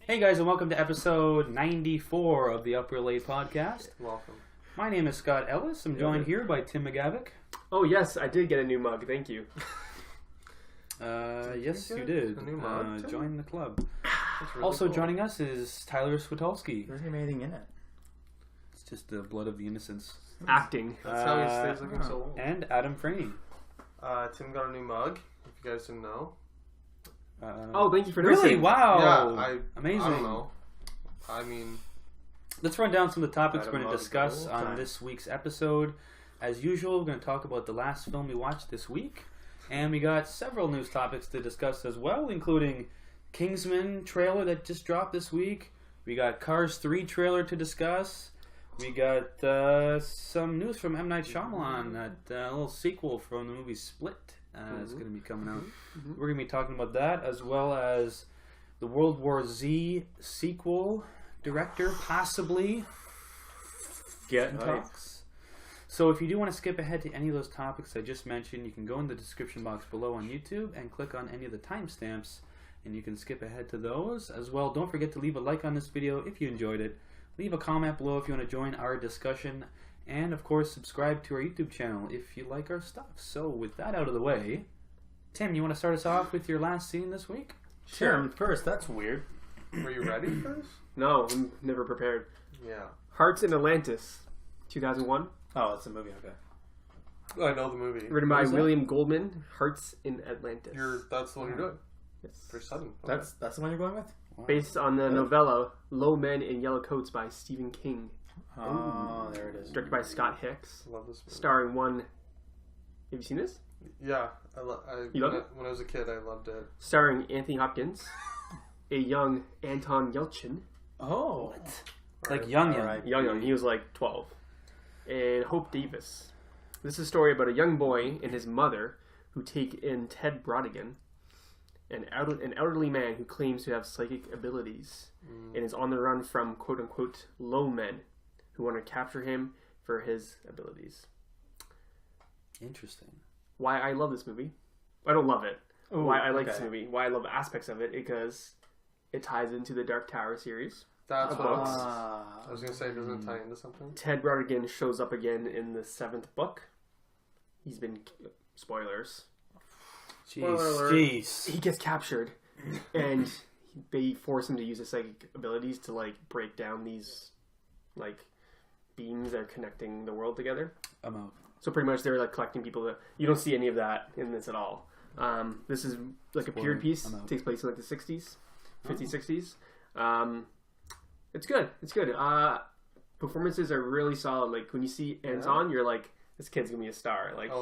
Hey guys, and welcome to episode 94 of the Up Real Late podcast. Welcome. My name is Scott Ellis. I'm joined here by Tim McGavick. Oh yes, I did get a new mug. Thank you. Yes, you did. A new mug, too? Join the club. Really Also cool. joining us is Tyler Switolski. There isn't anything in it. It's just the blood of the innocents. Acting. That's how he stays looking so old. And Adam Franey. Tim got a new mug, if you guys didn't know. Oh, thank you for Really? noticing. Wow. Yeah, Amazing. I don't know. I mean, Let's run down some of the topics Had we're a going to mug discuss the whole on time. this week's episode. As usual, we're going to talk about the last film we watched this week. And we got several news topics to discuss as well, including Kingsman trailer that just dropped this week. We got Cars 3 trailer to discuss. We got some news from M. Night Shyamalan, that little sequel from the movie Split is going to be coming out. We're going to be talking about that, as well as the World War Z sequel director, possibly. Getting talks. So if you do want to skip ahead to any of those topics I just mentioned, you can go in the description box below on YouTube and click on any of the timestamps, and you can skip ahead to those. As well, don't forget to leave a like on this video if you enjoyed it. Leave a comment below if you want to join our discussion. And, of course, subscribe to our YouTube channel if you like our stuff. So, with that out of the way, Tim, you want to start us off with your last scene this week? Tim, first, that's weird. were you ready for this? No, I'm never prepared. Yeah. Hearts in Atlantis, 2001. Oh, it's a movie, okay. I know the movie. Written What by was that? William Goldman. Hearts in Atlantis. That's the one you're doing. Yes. Pretty sudden. Okay. That's the one you're going with? Wow. Based on the novella Low Men in Yellow Coats by Stephen King. Oh, there it is. Directed by Scott Hicks. I love this movie. Starring one... Have you seen this? Yeah. You love it? When I was a kid, I loved it. Starring Anthony Hopkins. A young Anton Yelchin. Oh. Like Young. Alright. Young. He was like 12. And Hope Davis. This is a story about a young boy and his mother who take in Ted Brodigan, an elderly man who claims to have psychic abilities and is on the run from quote-unquote low men who want to capture him for his abilities. Interesting. Why I love this movie. I don't love it. Ooh, Why I like this okay. movie. Why I love aspects of it because it ties into the Dark Tower series. That's what I was Ah. going to say. Doesn't it tie into something? Ted Brodigan shows up again in the 7th book. He's been... Spoilers. Jeez. He gets captured, and they force him to use his psychic abilities to, like, break down these, like, beams that are connecting the world together. I'm out. So pretty much they're, like, collecting people that... You don't see any of that in this at all. This is, like, a period piece. I'm out. Takes place in, like, the 60s. 50s, 60s. It's good. It's good. Performances are really solid. Like, when you see Anton, you're like, this kid's gonna be a star. Like,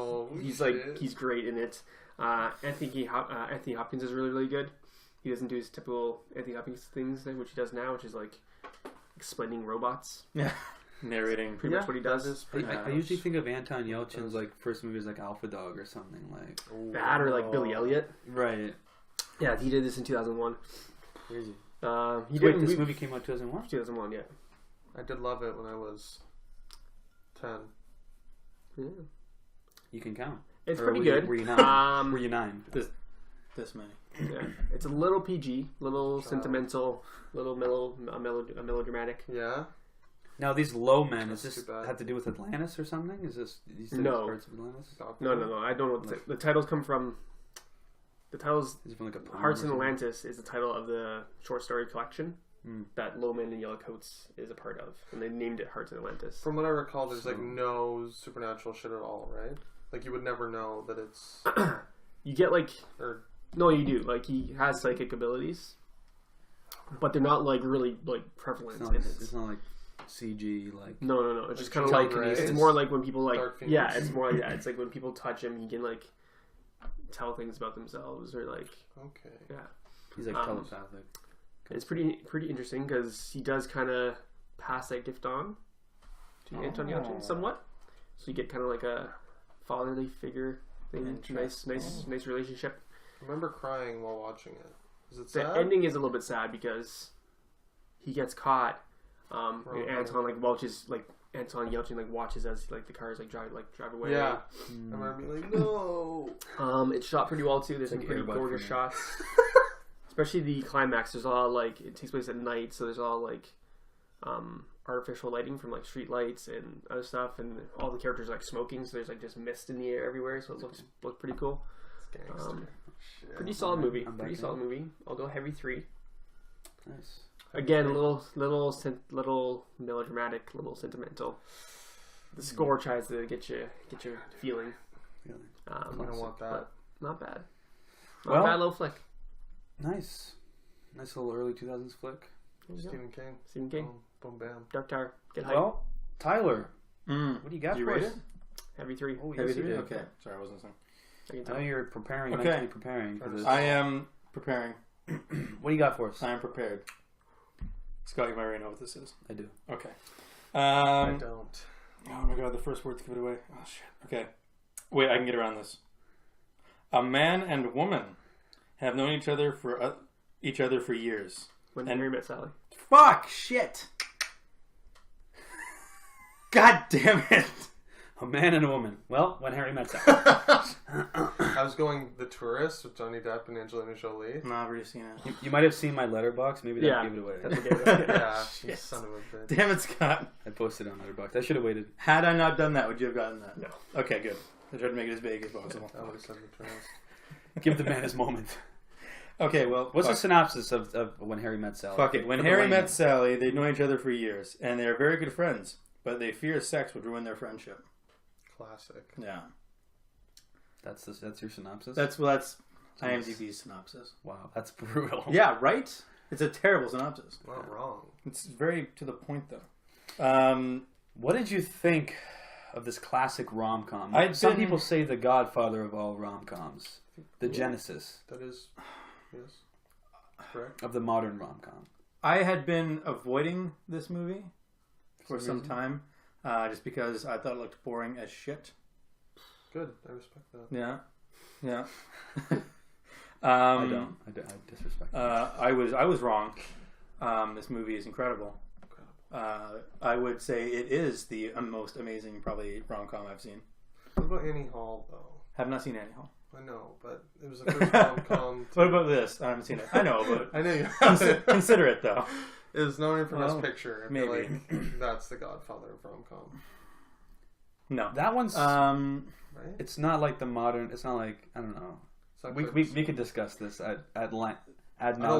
he's shit. he's great in it. Anthony Hopkins is really, really good. He doesn't do his typical Anthony Hopkins things, which he does now, which is like explaining robots. Yeah. Narrating. Pretty much what he does. I usually think of Anton Yelchin's like first movie as like Alpha Dog or something like. That or like Billy Elliot. Right. Yeah, he did this in 2001. Crazy. He Wait, did this movie came out 2001? 2001, yeah. I did love it when I was 10. Yeah. You can count. It's Or pretty were good. You, were you 9? Were you 9? This many. Yeah. It's a little PG, little sentimental, little melodramatic. Yeah? Now these low men, is That's this too bad. have to do with Atlantis or something? Is this these No. parts of Atlantis? No. I don't know what the titles come from. The titles Is it from like a poem Hearts or in something? Atlantis is the title of the short story collection that Low Men in Yellow Coats is a part of, and they named it Hearts in Atlantis. From what I recall, there's like no supernatural shit at all, right? Like you would never know that it's... You get like or no, you do like he has psychic abilities, but they're not like really like prevalent It's not, in like, it. it's not like CG like. No. It's just kind of Like like Children, it's right? more like when people like Dark Phoenix. yeah, it's more like that. It's like when people touch him, he can like tell things about themselves or like Okay. yeah. He's like telepathic. It's pretty interesting because he does kind of pass that gift on to Anton Yelchin somewhat. So you get kind of like a fatherly figure thing. Nice relationship. I remember crying while watching it. Is it The sad? ending is a little bit sad because he gets caught. And Anton like watches like Anton Yelchin like watches as like the cars like drive away. Yeah. I remember being like, no. It's shot pretty well too. There's like Some pretty airbud gorgeous for me. shots. Especially the climax. There's a lot of, like, it takes place at night, so there's all like artificial lighting from like street lights and other stuff, and all the characters are, like, smoking, so there's like just mist in the air everywhere, so it looks pretty cool. It's gangster. Shit. Pretty solid movie. I'm Pretty back solid movie. I'll go heavy 3. Nice. Again, little melodramatic, little sentimental. The score tries to get you feeling. I don't want that. But not bad. Well- Not bad little flick. Nice little early 2000s flick. There you go. Stephen King. Stephen King. Boom, bam. Dark Tower. Get hyped. Well, Tyler, what do you got You for rate us? it? Heavy 3. Oh, Heavy yes, you 3? did. Okay. Sorry, I wasn't listening. I can I tell. know you're preparing, Okay. mentally preparing for this. I am preparing. What do you got for us? I am prepared. Scott, you might already know what this is. I do. Okay. I don't. Oh my god, the first word to give it away. Oh shit. Okay. Wait, I can get around this. A man and woman have known each other for years. When And- Henry Met Sally. Fuck! Shit! God damn it! A man and a woman. Well, when Harry met Sally. I was going The Tourist with Johnny Depp and Angelina Jolie. No, I've already seen it. You might have seen my letterbox. Maybe that Yeah. gave it away. That's what they did. Yeah, you Shit. son of a bitch. Damn it, Scott. I posted it on letterbox. I should have waited. Had I not done that, would you have gotten that? No. Okay, good. I tried to make it as vague as possible. I would have said The Tourist. Give the man his moment. Okay, well, What's the fuck, synopsis of when Harry met Sally? fuck it. When For the Harry layman. met Sally, they'd known each other for years, and they are very good friends, but they fear sex would ruin their friendship. Classic. Yeah. That's your synopsis. That's IMDb's synopsis. Wow, that's brutal. Yeah, right? It's a terrible synopsis. Not wrong. It's very to the point, though. What did you think of this classic rom-com? I'd Some been- people say the godfather of all rom-coms. The genesis That is, yes, correct. of the modern rom-com. I had been avoiding this movie for some reason? time, just because I thought it looked boring as shit. Good. I respect that. Yeah, yeah. I don't. I disrespect. I was wrong. This movie is incredible. I would say it is the most amazing, probably rom-com I've seen. What about Annie Hall, though? Have not seen Annie Hall. I know, but it was the first rom-com. What about this? I haven't seen it. I know, but I know you consider it though. It was nominated for Well, Best Picture. I maybe. feel like that's the godfather of rom-com, No. That one's. right? It's not like the modern. It's not like I don't know. It's not We good. could discuss this ad I don't love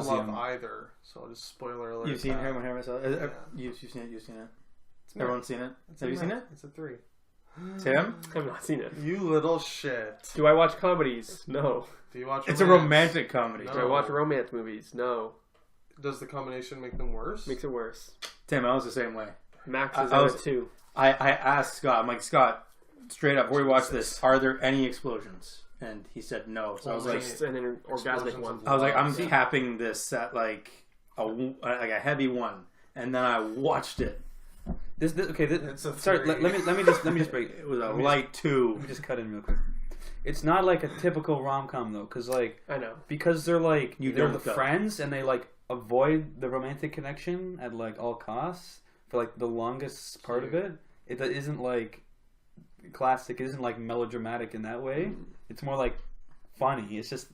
nauseum. either, so I'll just spoiler alert. You've seen that. Harry when Harry Met Sally? Yeah. You've seen it. You've seen it. It's a Everyone's seen it. It's Have a you seen meh. it, It's a 3. Tim? I've not seen it. You little shit. Do I watch comedies? No. Do you watch? It's a romance? romantic comedy. No. Do I watch romance movies? No. Does the combination make them worse? Makes it worse. Tim, I was the same way. Max I is out was- of 2. I asked Scott. I'm like, Scott, straight up, before we watch this, are there any explosions? And he said no. So I was like, Just an orgasmic Explosions one. of I was like, I'm Yeah. capping this at like a heavy one, and then I watched it. Okay. It's a Sorry. 3. Let me just break. It was a Let me light Let two. me just cut in real quick. It's not like a typical rom-com though, because I know. they're like You they're don't the though. friends and they like avoid the romantic connection at like all costs for like the longest part of it. It isn't like classic. It isn't like melodramatic in that way. It's more like funny. It's just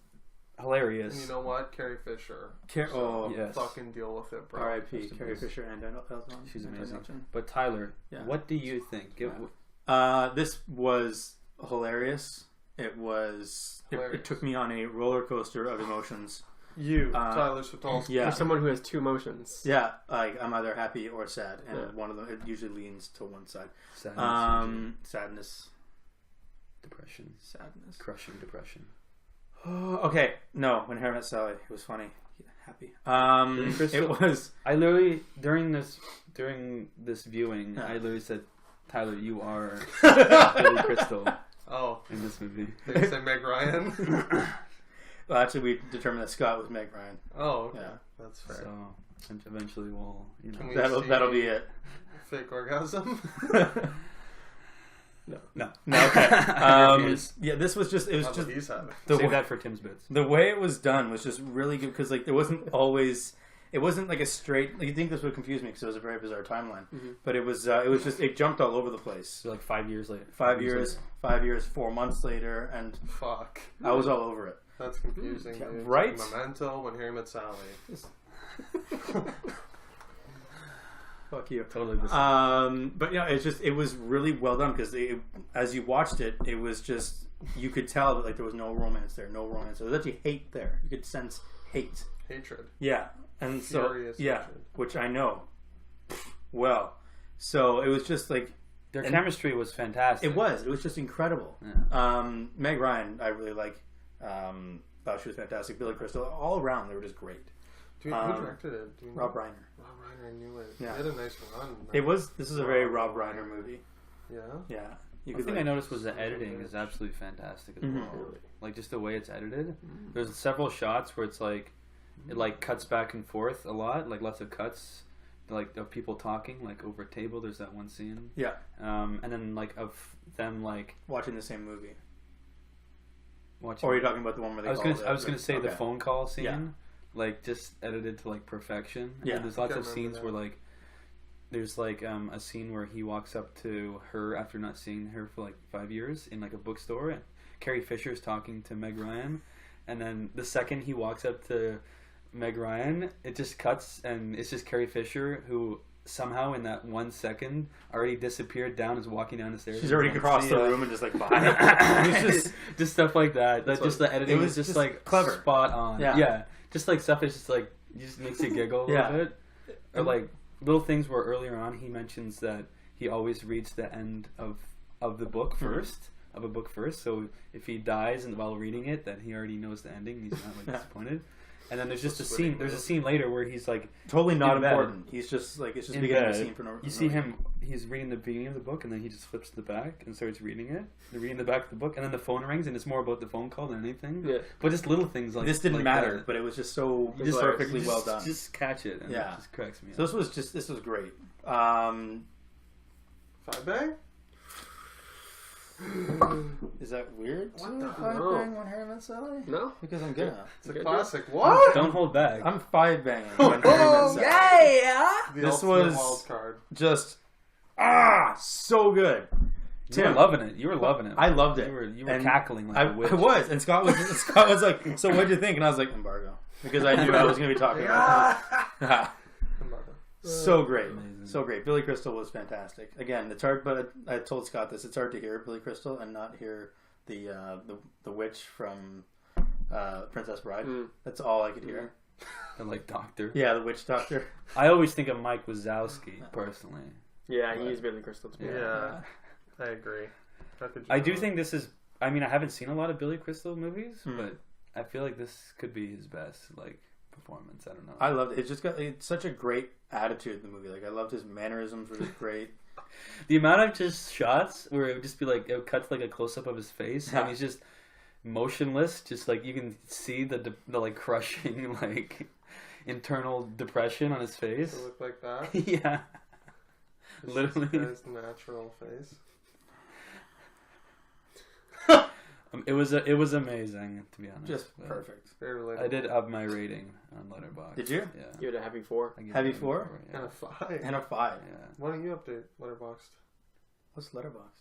hilarious. And you know what? Carrie Fisher. Oh, Yes. Fucking deal with it, bro. R.I.P. Rest in Carrie peace. Fisher and Daniel Elton. She's Anthony amazing. Elton. But Tyler, Yeah. what do you think? This was hilarious. It was. It Hilarious. took me on a roller coaster of emotions. You, Uh, Tyler Switalski. Yeah, For someone who has 2 emotions. yeah. Like I'm either happy or sad, and Yeah. one of them it usually leans to one side. Sadness, Sadness, depression, sadness. crushing depression. Okay, no. When Harry Met Sally, it was funny. Happy. Crystal- It was. I literally during this viewing, Yeah. I literally said, "Tyler, you are Billy Crystal Oh, in this movie." did you say Meg Ryan? Well, actually, we determined that Scott was Meg Ryan. Oh, okay. Yeah. That's fair. So and eventually we'll, Can we That'll see be it. Fake orgasm. no. No, okay. Yes. Yeah, this was just. It was Not just what he's having. the Save way, that for Tim's bits. the way it was done was just really good because like there wasn't always it wasn't like a straight. Like, you think this would confuse me because it was a very bizarre timeline, Mm-hmm. but it was just it jumped all over the place. So like 5 years later. 5 years, 5 years, 4 months later, and Fuck. I was all over it. That's confusing, Yeah, dude. right? Memento, When Harry Met Sally. Fuck you. Totally the same. But yeah, it was really well done because as you watched it, it was just you could tell that like there was no romance there, no romance. There was actually hate there. You could sense hate. Hatred. Yeah, and so Furious yeah, hatred. which I know well. So it was just like Their and chemistry was fantastic. it was just incredible. Yeah. Meg Ryan, I really like. Thought she was fantastic. Billy Crystal, all around, they were just great. Who directed it? Do you know? Rob Reiner. Rob Reiner, I knew it. Yeah. He had a nice run. This is a very Rob Reiner movie. Yeah? Yeah. You One could thing I noticed was the editing is absolutely fantastic as Mhm. well. Like just the way it's edited. There's several shots where it's like it like cuts back and forth a lot, like lots of cuts, like of people talking like over a table. There's that one scene. Yeah. And then like of them like Watching the same movie. watching. Or are you talking about the one where they I was gonna say the okay. phone call scene, Yeah. like just edited to like perfection. Yeah. And there's lots Can't of remember scenes that. where like there's like a scene where he walks up to her after not seeing her for like 5 years in like a bookstore, and Carrie Fisher's talking to Meg Ryan, and then the second he walks up to Meg Ryan, it just cuts and it's just Carrie Fisher who somehow in that 1 second already disappeared down, is walking down the stairs. She's already You can't across see the her. room and just like bye. It was just stuff like that. That That's just what- the editing it was was just just like clever. spot on. Yeah. Just like stuff is just like just makes you giggle a Yeah. little bit, or like little things where earlier on he mentions that he always reads the end of the book first. Of a book first, so if he dies and while reading it, that he already knows the ending. He's not like disappointed. And then there's just a scene. There's a scene later where he's like totally not in bed. important. He's just like it's just in beginning bed. the scene for no reason. You see him. He's reading the beginning of the book, and then he just flips to the back and starts reading it. They're reading the back of the book, and then the phone rings, and it's more about the phone call than anything. Yeah. But just little things like This didn't like matter, that. but it was just so You just perfectly you well just- done. Just catch it, and Yeah. it just cracks me up. So this was great. Five bang? Is that weird? What the Five no. bang when Harry Met Sally? No? Because I'm gonna. It's a Okay. classic. What? Don't hold back. I'm five banging when Harry Met Sally. The This ultimate was- wild card. Just so good. You were loving it. You were loving it. I loved it. You were And cackling like I a witch. was, and Scott was like, "So what'd you think?" And I was like, "Embargo," because I knew I was going to be talking about it. So great, Amazing. so great. Billy Crystal was fantastic. Again, it's hard, but I told Scott this. It's hard to hear Billy Crystal and not hear the witch from Princess Bride. Mm. That's all I could hear. The, like doctor. Yeah, the witch doctor. I always think of Mike Wazowski personally. Yeah, he is Billy Crystal too. Yeah, I agree. How could you I do not? think this is. I mean, I haven't seen a lot of Billy Crystal movies, Hmm. but I feel like this could be his best like performance. I don't know. I loved it. It's such a great attitude in the movie. Like I loved his mannerisms were just great. The amount of just shots where it would just be like it cuts like a close up of his face, Yeah. and he's just motionless. Just like you can see the like crushing like internal depression on his face. To look like that. Yeah, It's literally. His natural face. It was amazing to be honest. Just but perfect. Very relatable. I did up my rating on Letterboxd. Did you? Yeah. Give it a heavy 4. I gave Heavy it a 4? Yeah. And a 5. And a 5. Yeah. Why don't you update Letterboxd? What's Letterboxd?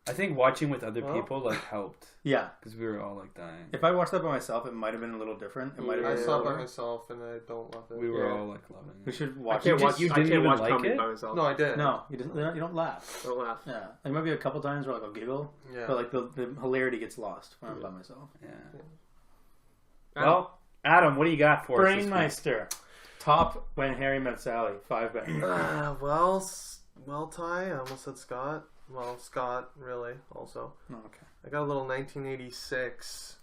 I think watching with other Well- people like helped Yeah. because we were all like dying. If I watched that by myself, it might have been a little different. It might have I been. saw it by slower. myself and I don't love it. We were Yeah. all like loving We it. should I watch can't it. watch. you I didn't can't even watch like comedy it? by myself. No, I did. No, you don't laugh. Don't laugh. Yeah, like maybe a couple times where like I'll giggle, Yeah. but like the hilarity gets lost when I'm by myself. Yeah. Adam? Well, Adam, what do you got for us? this week? Brainmeister, top when Harry met Sally, 5 bang. Well, Ty, I almost said Scott. Well, Scott, really, also. Oh, okay. I got a little 1986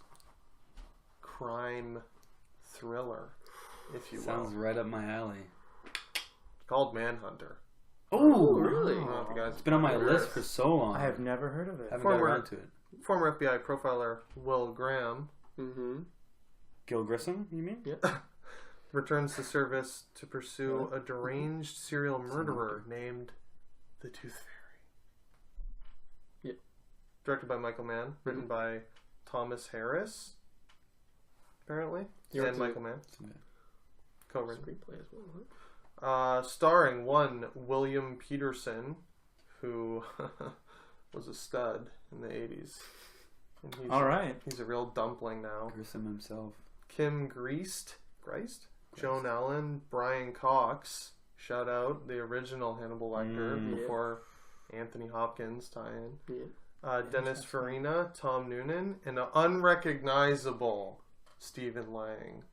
crime thriller, if you Sounds will, right up my alley. called Manhunter. Oh, really? I don't know if you guys It's been on my have list heard for of so long. I have never heard of it. haven't got Former- around to it. it. Former FBI profiler Will Graham Mm-hmm. Gil Grissom, you mean? returns to service to pursue a deranged serial murderer named the Tooth Fairy. Yeah. Directed by Michael Mann, written by Thomas Harris, apparently, Yeah, and what's Michael Mann. Co-written. Screenplay as well. Huh? Starring one William Peterson, who was a stud in the 80s. And All right. He's a real dumpling now. Grissom himself. Kim Greist, Joan Allen, Brian Cox. Shout out the original Hannibal Lecter before Anthony Hopkins tie-in. Yeah. Dennis Farina, Tom Noonan, and an unrecognizable Stephen Lang.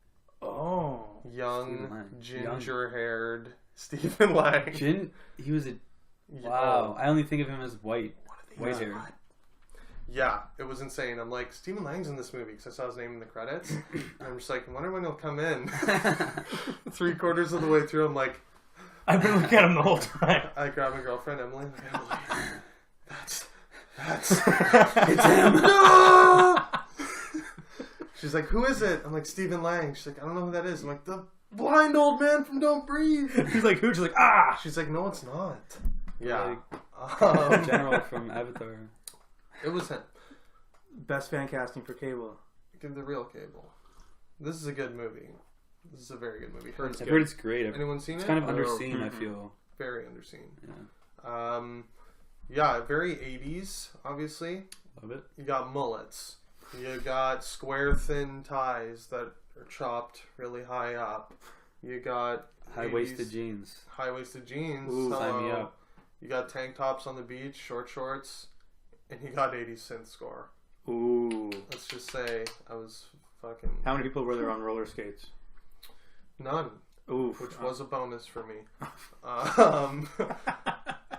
Oh. Young, ginger-haired Stephen Lang. He was a... Wow. I only think of him as white. White hair. Yeah, it was insane. I'm like, Stephen Lang's in this movie because I saw his name in the credits. And I'm just like, I wonder when he'll come in. 3/4 of the way through, I'm like... I've been looking at him the whole time. I grab my girlfriend, Emily. Emily, that's... It's him. No! She's like, who is it? I'm like, Stephen Lang. She's like, I don't know who that is. I'm like, the blind old man from Don't Breathe. He's like, who? She's like, ah! She's like, no, it's not. Yeah. General from Avatar. It was him. Best fan casting for Cable. Give the real Cable. This is a good movie. This is a very good movie. I've heard it's great. Anyone seen it's it? kind of underseen, I feel. Very underseen. Yeah. Yeah, very 80s, obviously. Love it. You got mullets. You got square, thin ties that are chopped really high up. You got High-waisted jeans. High-waisted jeans. Ooh, sign me up. You got tank tops on the beach, short shorts, and you got 80s synth score. Ooh. Let's just say I was fucking... How many people were there on roller skates? None. Oof. Which was a bonus for me.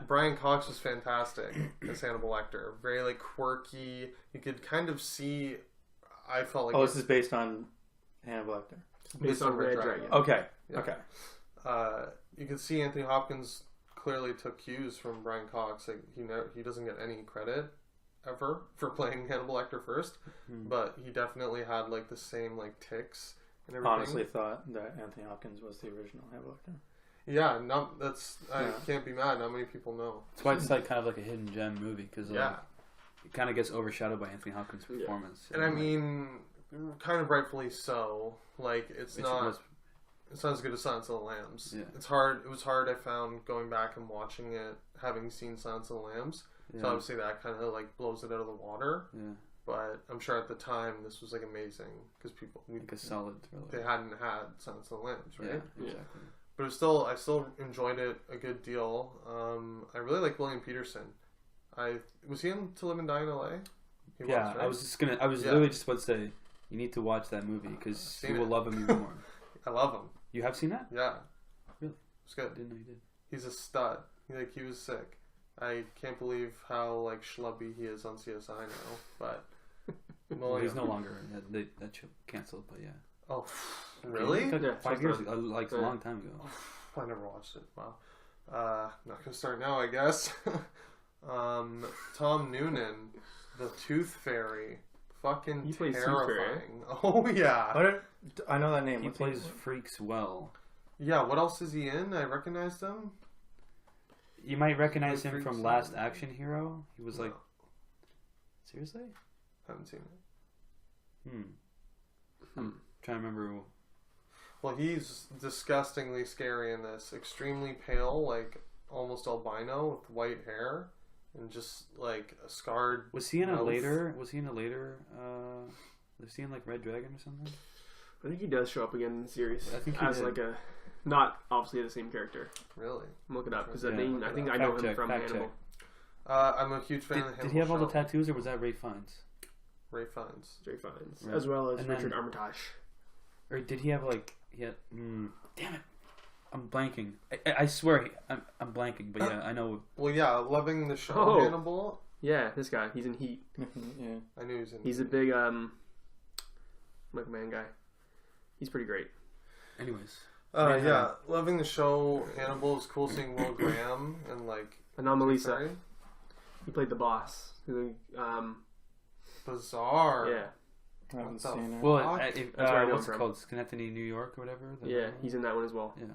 Brian Cox was fantastic as Hannibal Lecter. Very like quirky. You could kind of see. I felt like. Oh, this is based on Hannibal Lecter. Based on Red Dragon. Okay. Yeah. Okay. You could see Anthony Hopkins clearly took cues from Brian Cox. Like he doesn't get any credit ever for playing Hannibal Lecter first, but he definitely had like the same like tics and everything. Honestly, thought that Anthony Hopkins was the original Hannibal Lecter. Yeah, I can't be mad. Not many people know. That's why it's like kind of like a hidden gem movie because it kind of gets overshadowed by Anthony Hopkins' performance. And I mean, kind of rightfully so. Like it's not as good as Silence of the Lambs. Yeah. It's hard. It was hard. I found going back and watching it, having seen Silence of the Lambs. Yeah. So obviously that kind of like blows it out of the water. Yeah. But I'm sure at the time this was like amazing because people Like a solid thriller. they hadn't had Silence of the Lambs, right? Yeah, exactly. But I still enjoyed it a good deal. I really like William Peterson. Was he in To Live and Die in L.A.? He was, right? I was literally just about to say, you need to watch that movie because you will love him even more. I love him. You have seen that? Yeah. Really? It's good. I didn't know you did. He's a stud. He was sick. I can't believe how like schlubby he is on CSI now. But Well, he's no longer. That show canceled, but yeah. Oh, really? Yeah, 5 years ago, like a long time ago. I never watched it. Wow. Not gonna start now, I guess. Tom Noonan, the Tooth Fairy, fucking He plays Tooth terrifying. Oh yeah. I know that name. He What's plays name? freaks well. Yeah. What else is he in? I recognized him. You might recognize him Freaks from well. Last Action Hero. He was like, No, seriously? haven't seen it. I'm trying to remember. Well, he's disgustingly scary in this. Extremely pale, like almost albino with white hair, and just like a scarred. Was he in a mouth. later? Was he in like Red Dragon or something? I think he does show up again in the series. I think he as did. like a not obviously the same character. Really? Look it up because Yeah. that name. I think I Fact know him check, from fact Hannibal. I'm a huge fan of him. Did he have all the tattoos, or was that Ray Fiennes? Ray Fiennes. Jay Fiennes, Right. as well as And then- Richard Armitage. Or did he have like? Yeah. Damn it! I'm blanking. I swear I'm blanking. But yeah, I know. Well, yeah, loving the show Oh. Hannibal. Yeah, this guy. He's in Heat. Yeah. I knew he was in. He's a big McMahon guy. He's pretty great. Anyways. Yeah, loving the show Hannibal. It was cool seeing Will Graham and like Anomalisa. Sorry? He played the boss. Bizarre. Yeah, I haven't What the seen it. Well, Fuck. That's where I know what's him it from. called? Schenectady, New York, or whatever. yeah, he's in that one as well. Yeah.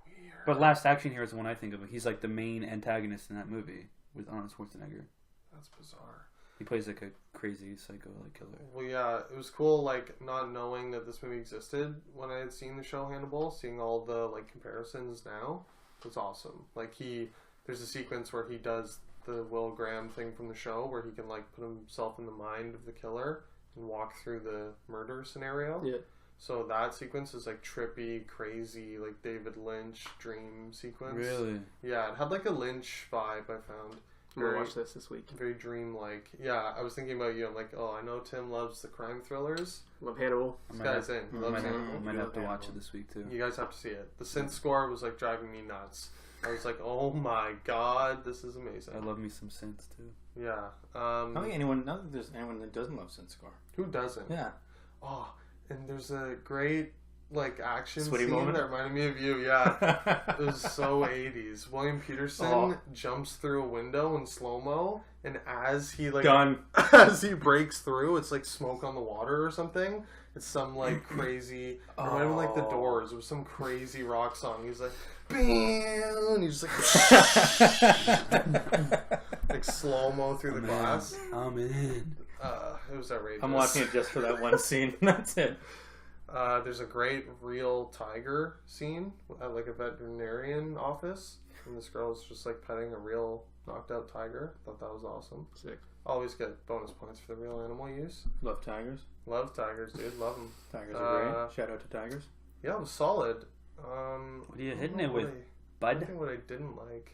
Weird. But Last Action Hero is the one I think of. He's like the main antagonist in that movie with Arnold Schwarzenegger. That's bizarre. He plays like a crazy psycho like killer. Well, yeah, it was cool, like, not knowing that this movie existed when I had seen the show Hannibal, seeing all the, like, comparisons now. It's awesome. Like, there's a sequence where he does the Will Graham thing from the show where he can, like, put himself in the mind of the killer and walk through the murder scenario. Yeah. So that sequence is, like, trippy, crazy, like, David Lynch dream sequence. Really? Yeah, it had, like, a Lynch vibe, I found. I'm going to watch this week. Very dream-like. Yeah, I was thinking about you. I'm like, oh, I know Tim loves the crime thrillers. Love Hannibal. This guy's in. He loves Hannibal. Might have to watch it this week too. You guys have to see it. The synth score was, like, driving me nuts. I was like, oh my god, this is amazing. I love me some synths too. Yeah. I don't think anyone, not that there's anyone that doesn't love Sin Score. Who doesn't? Yeah. Oh, and there's a great, like, action Sweaty scene moment? that reminded me of you. Yeah. It was so 80s. William Peterson jumps through a window in slow-mo, and as he, like... Done. As he breaks through, it's like smoke on the water or something. It's some, like, crazy... It reminded me of, like, The Doors. It was some crazy rock song. He's like... Bam! And he's just like... like, slow-mo through the glass. I'm in. It was outrageous. I'm watching it just for that one scene. That's it. There's a great real tiger scene at, like, a veterinarian office. And this girl's just, like, petting a real knocked out tiger. Thought that was awesome. Sick. Always get bonus points for the real animal use. Love tigers. Love tigers, dude. Love them. Tigers are great. Shout out to tigers. Yeah, it was solid. What are you hitting it with, I bud? think what I didn't like.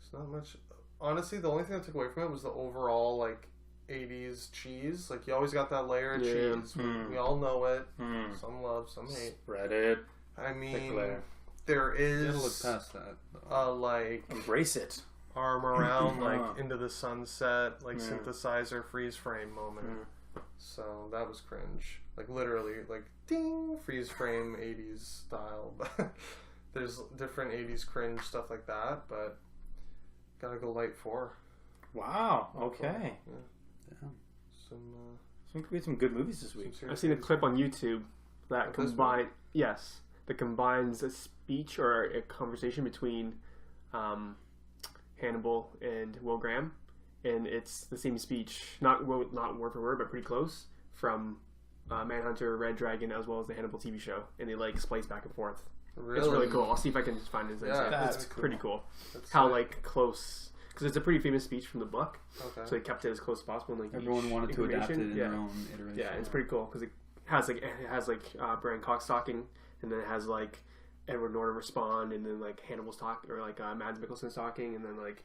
It's not much. Honestly, the only thing I took away from it was the overall, like, 80s cheese. Like, you always got that layer of cheese. We all know it. Some love, some hate. Spread it. I mean, Thick layer. there You gotta look is past that. like, Embrace it. arm around, like, into the sunset, like, synthesizer freeze frame moment. So that was cringe. Like, literally, like, ding, freeze frame 80s style. But there's different 80s cringe stuff like that, but gotta go light 4. Wow. Okay. Yeah. We had some good movies this week. I've seen a clip on YouTube that Of this one? that combines a speech or a conversation between Hannibal and Will Graham, and it's the same speech, not word for word, but pretty close, from Manhunter, Red Dragon, as well as the Hannibal TV show, and they, like, splice back and forth. Really? It's really cool. I'll see if I can find it. Yeah, It's pretty cool. That's How, sick. like, close, because it's a pretty famous speech from the book, Okay. so they kept it as close as possible. And, like, Everyone each wanted to adapt it in information- their own iteration. Yeah, it's pretty cool because it has Brian Cox talking, and then it has, like, Edward Norton respond, and then, like, Hannibal's talk, or, like, Mads Mikkelsen's talking, and then, like,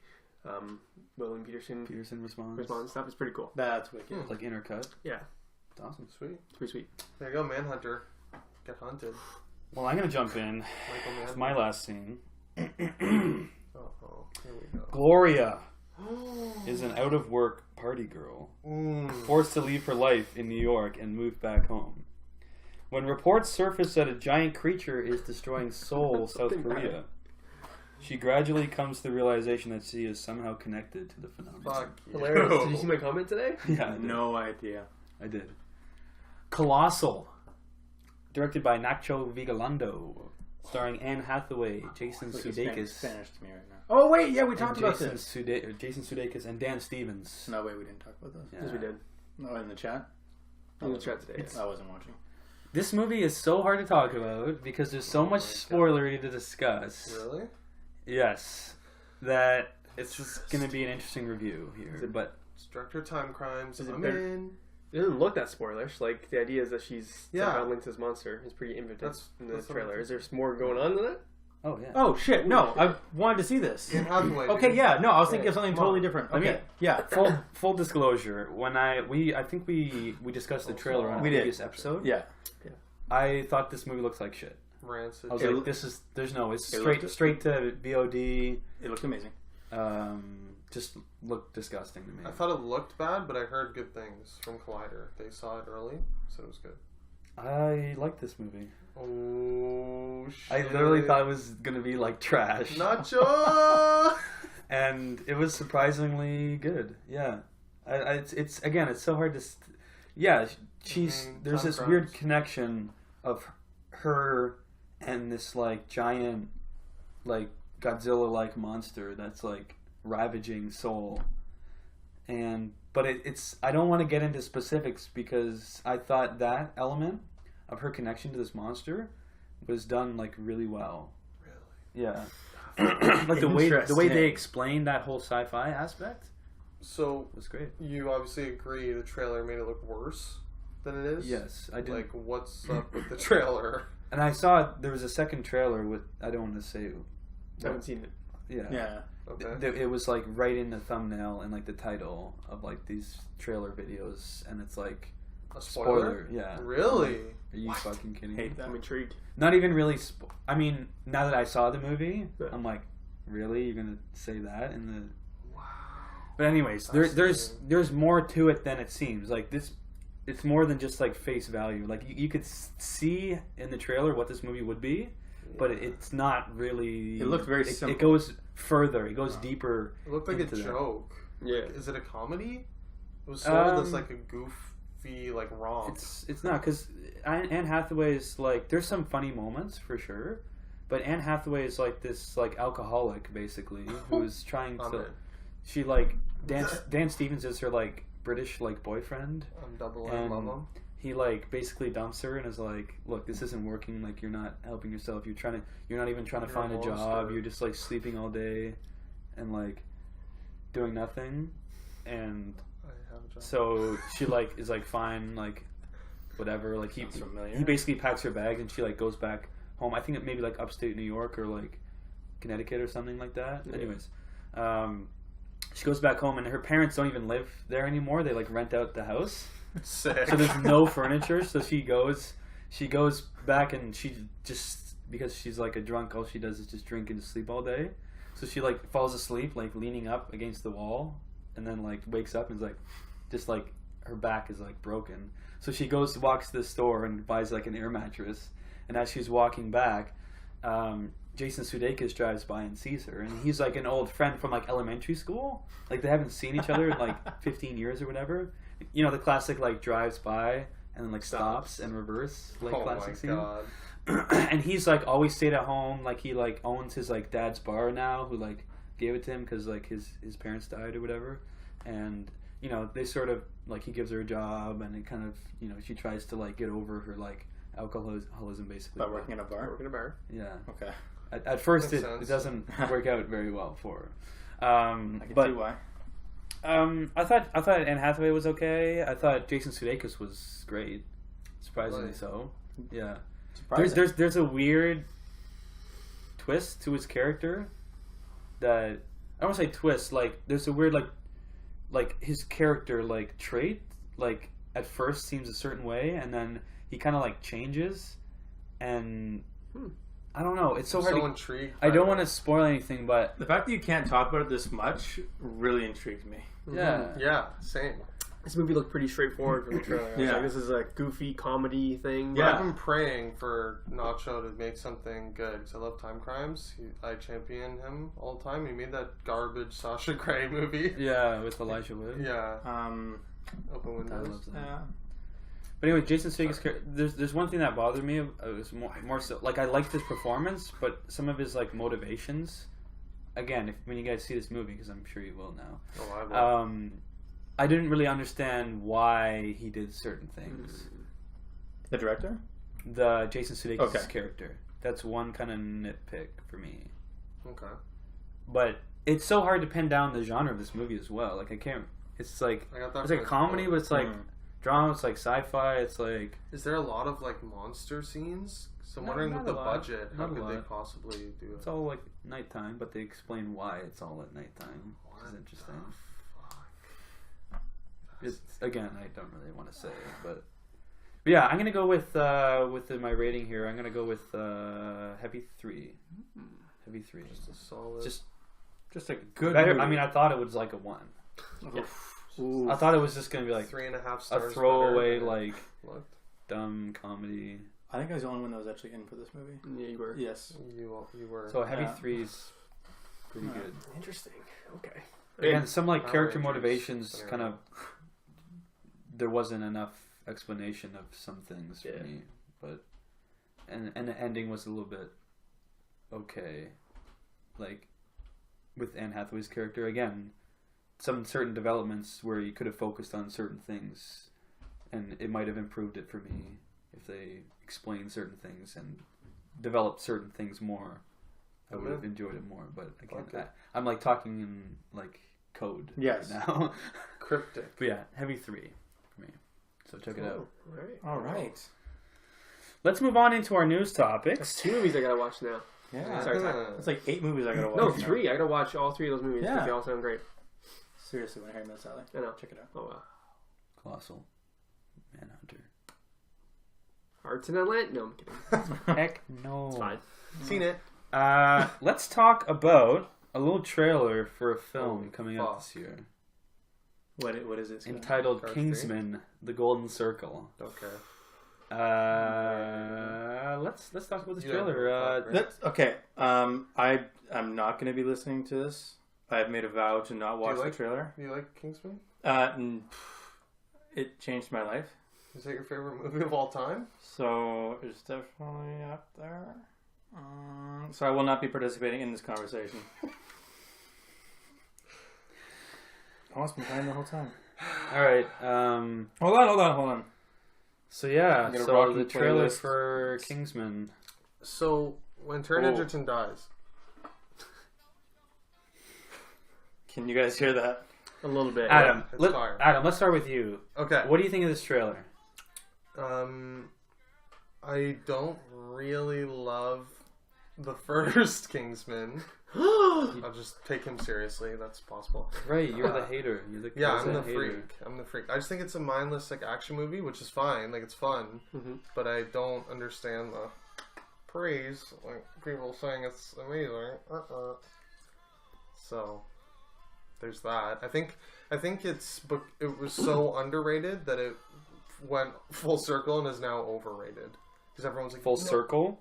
William Peterson responds. Stuff. It's pretty cool. That's wicked. It's like intercut. Yeah, It's awesome. Sweet. it's pretty sweet. There you go, Manhunter. Get hunted. Well, I'm gonna jump in Michael Mann. with my last scene. Uh-oh. Here we go. Gloria is an out-of-work party girl forced to leave her life in New York and move back home. When reports surface that a giant creature is destroying Seoul, South Korea, she gradually comes to the realization that she is somehow connected to the phenomenon. Fuck you. Hilarious. Did you see my comment today? Yeah, I did. No idea. I did. Colossal, directed by Nacho Vigalondo, starring Anne Hathaway, Jason It's like Sudeikis, Spanish to me right now. Oh wait, yeah, we and talked about Jason this. Jason Sudeikis and Dan Stevens. No, wait, we didn't talk about this. Yeah. Yes, we did. No, in the chat? In the chat today. I wasn't watching. This movie is so hard to talk about because there's so much spoilery to discuss. Really? Yes, that it's just going to be an interesting review here. But It's director Time Crimes. Is it I'm better? in. It doesn't look that spoilerish. Like, the idea is that she's Yeah. somehow linked to this monster. It's pretty inventive in the that's what trailer. I'm Is there more going on than that? oh yeah, Oh, shit. No, I wanted to see this. Anne Hathaway. Okay, dude. yeah. No, I was thinking of something Come on. totally different. Let me- Okay, yeah. full disclosure. When I think we discussed the trailer on a We did. previous episode. Yeah. I thought this movie looks like shit. Rancid. I was like, it's It straight to VOD. It looked amazing. Just looked disgusting to me. I thought it looked bad, but I heard good things from Collider. They saw it early, so it was good. I like this movie. Oh, shit. I literally thought it was gonna be like trash. Nacho! And it was surprisingly good. Yeah, it's again, it's so hard to. There's this weird connection of her and this like giant, like Godzilla-like monster that's like ravaging Seoul, But it's I don't want to get into specifics because I thought that element of her connection to this monster was done like really well. Really? Yeah. Like the way they explained that whole sci-fi aspect. So was great. You obviously agree the trailer made it look worse than it is? Yes, I did. Like, what's up with the trailer? And I saw there was a second trailer with I don't want to say. I haven't seen it. Yeah. Yeah. Okay. It was like right in the thumbnail and like the title of like these trailer videos, and it's like A spoiler? Yeah. Really? Are you fucking kidding me? Hate that. I'm intrigued. Not even really. I mean, now that I saw the movie, Yeah. I'm like, really? You're gonna say that in the? Wow. But anyways, there's more to it than it seems. Like this, it's more than just like face value. Like you could see in the trailer what this movie would be, but it's not really. It looked very simple. It goes further. It goes deeper. It looked like a into that. joke. Yeah. Like, is it a comedy? It was sort of this like a goofy like romp. It's not because Anne Hathaway is like there's some funny moments for sure, but Anne Hathaway is like this like alcoholic basically who is trying to. She like Dan Stevens is her like British like boyfriend. I'm double in love him. He like basically dumps her and is like, look, this isn't working. Like you're not helping yourself. You're not even trying to find a job. You're just like sleeping all day, and like doing nothing. And I have a job. so she like is like fine, like whatever. Like he basically packs her bag and she like goes back home. I think it maybe like upstate New York or like Connecticut or something like that. Yeah. Anyways, she goes back home and her parents don't even live there anymore. They like rent out the house. Sick. So there's no furniture. So she goes back and she just because she's like a drunk, all she does is just drink and sleep all day. So she like falls asleep like leaning up against the wall, and then like wakes up and is like, just like her back is like broken. So she walks to the store and buys like an air mattress. And as she's walking back, Jason Sudeikis drives by and sees her, and he's like an old friend from like elementary school. Like they haven't seen each other in like 15 years or whatever. You know, the classic like drives by and then like stops and reverse like classic scene. God. And he's like always stayed at home. Like he like owns his like dad's bar now, who like gave it to him because like his parents died or whatever. And you know they sort of like he gives her a job, and it kind of she tries to like get over her like alcoholism basically. By working in a bar. Working in a bar. Yeah. Okay. At first it doesn't work out very well for her. I can see why. I thought Anne Hathaway was okay. I thought Jason Sudeikis was great, surprisingly so. Yeah, there's a weird twist to his character that I don't want to say twist. Like there's a weird like his character like trait like at first seems a certain way, and then he kind of like changes, and I don't know. It's so hard. So intrigued. I don't want to spoil anything, but the fact that you can't talk about it this much really intrigued me. Yeah. Yeah, same. This movie looked pretty straightforward from the trailer. I was like, this is a goofy comedy thing. Yeah. I've been praying for Nacho to make something good because I love Time Crimes. I champion him all the time. He made that garbage Sasha Grey movie. Yeah, with Elijah Wood. Yeah. Open I Windows. love that. Yeah. But anyway, Jason Sudeikis. There's one thing that bothered me. It was more so like I liked his performance, but some of his like motivations. Again, when you guys see this movie, because I'm sure you will now. Oh, I will. I didn't really understand why he did certain things. The director? The Jason Sudeikis character. That's one kind of nitpick for me. Okay. But it's so hard to pin down the genre of this movie as well. Like I can't. It's like it's like a comedy, but it's like drama. It's like sci-fi. It's like. Is there a lot of like monster scenes? So I'm wondering with the budget, how could they possibly do it? It's all like nighttime, but they explain why it's all at nighttime, which is interesting. It's, again, I don't really want to say, but yeah, I'm gonna go with my rating here. I'm gonna go with heavy 3. Heavy 3. Just a solid. Just a good. Better, I mean, I thought it was like a 1. Ooh. I thought it was just gonna be like 3.5 stars. A throwaway like dumb comedy. I think I was the only one that was actually in for this movie. Yeah, you were. Yes. You were. So heavy 3's pretty good. Interesting. Okay. Again, some like character motivations kind of. There wasn't enough explanation of some things for me, but and the ending was a little bit okay, like with Anne Hathaway's character again. some certain developments where you could have focused on certain things, and it might have improved it for me if they explained certain things and developed certain things more. I would have enjoyed it more. But again, Okay. I'm like talking in like code Yes. right now. Cryptic. But yeah, heavy 3 for me. So check it out. All right. All right. Let's move on into our news That's topics. 2 movies I gotta watch now. Yeah. Sorry, It's like 8 movies I gotta watch. No, now. 3. I gotta watch all 3 of those movies. Yeah. They all sound great. Seriously, when I hear that, Sally. I know. Check it out. Oh wow. Colossal Manhunter. Hearts in Atlanta? No, I'm kidding. Heck no. It's fine. Seen it. Let's talk about a little trailer for a film Holy coming out fuck. this year What is it? Scott? entitled Cars Kingsman: The Golden Circle. Don't care. Let's talk about this You don't trailer. give a fuck, right? That's okay. I'm not going to be listening to this. I've made a vow to not watch like- the trailer. You like Kingsman? It changed my life, Is that your favorite movie of all time? so it's definitely up there. So I will not be participating in this conversation. I was been playing the whole time. All right. Hold on. So yeah. I'm gonna So rock the the trailer playlist. for Kingsman. So when Taron Oh. Egerton dies, Can you guys hear that? A little bit. Adam, it's fire. let's start with you. okay. What do you think of this trailer? I don't really love the first Kingsman. Yeah. I'll just take him seriously. That's possible. Right, you're the hater. You're the Yeah, I'm closet the hater. freak. I'm the freak. I just think it's a mindless like action movie, which is fine. Like it's fun, Mhm. but I don't understand the praise. Like people saying it's amazing. So there's that. I think it was so underrated that it went full circle and is now overrated because everyone's like Full "No." circle.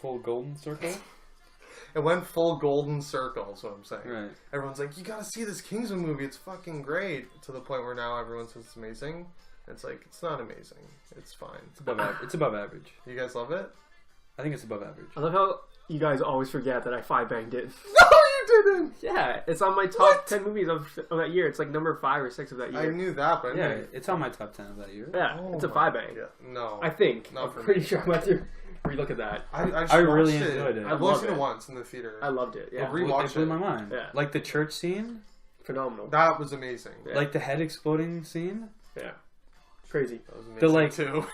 Full golden circle. It went full golden circle. Is what I'm saying. Right. Everyone's like, you gotta see this Kingsman movie. It's fucking great. To the point where now everyone says it's amazing. It's like it's not amazing. It's fine. It's above average. You guys love it? I think it's above average. I love how you guys always forget that I 5-banged it. No, you didn't. Yeah, it's on my top 10 movies of that year. It's like number 5 or 6 of that I year. knew that, but I Yeah, didn't- it's on my top 10 of that year. Yeah, Oh it's a my 5-bang. God. No, I think. Not I'm for pretty me. sure I went through. Relook at that. I just I really watched enjoyed it. I've I only love seen it it. once in the theater. I loved it. Yeah, I'll rewatch It blew it. my mind. Yeah. Like the church scene, phenomenal. That was amazing. Yeah. like the head exploding scene, Yeah, crazy. That was amazing The, like- too.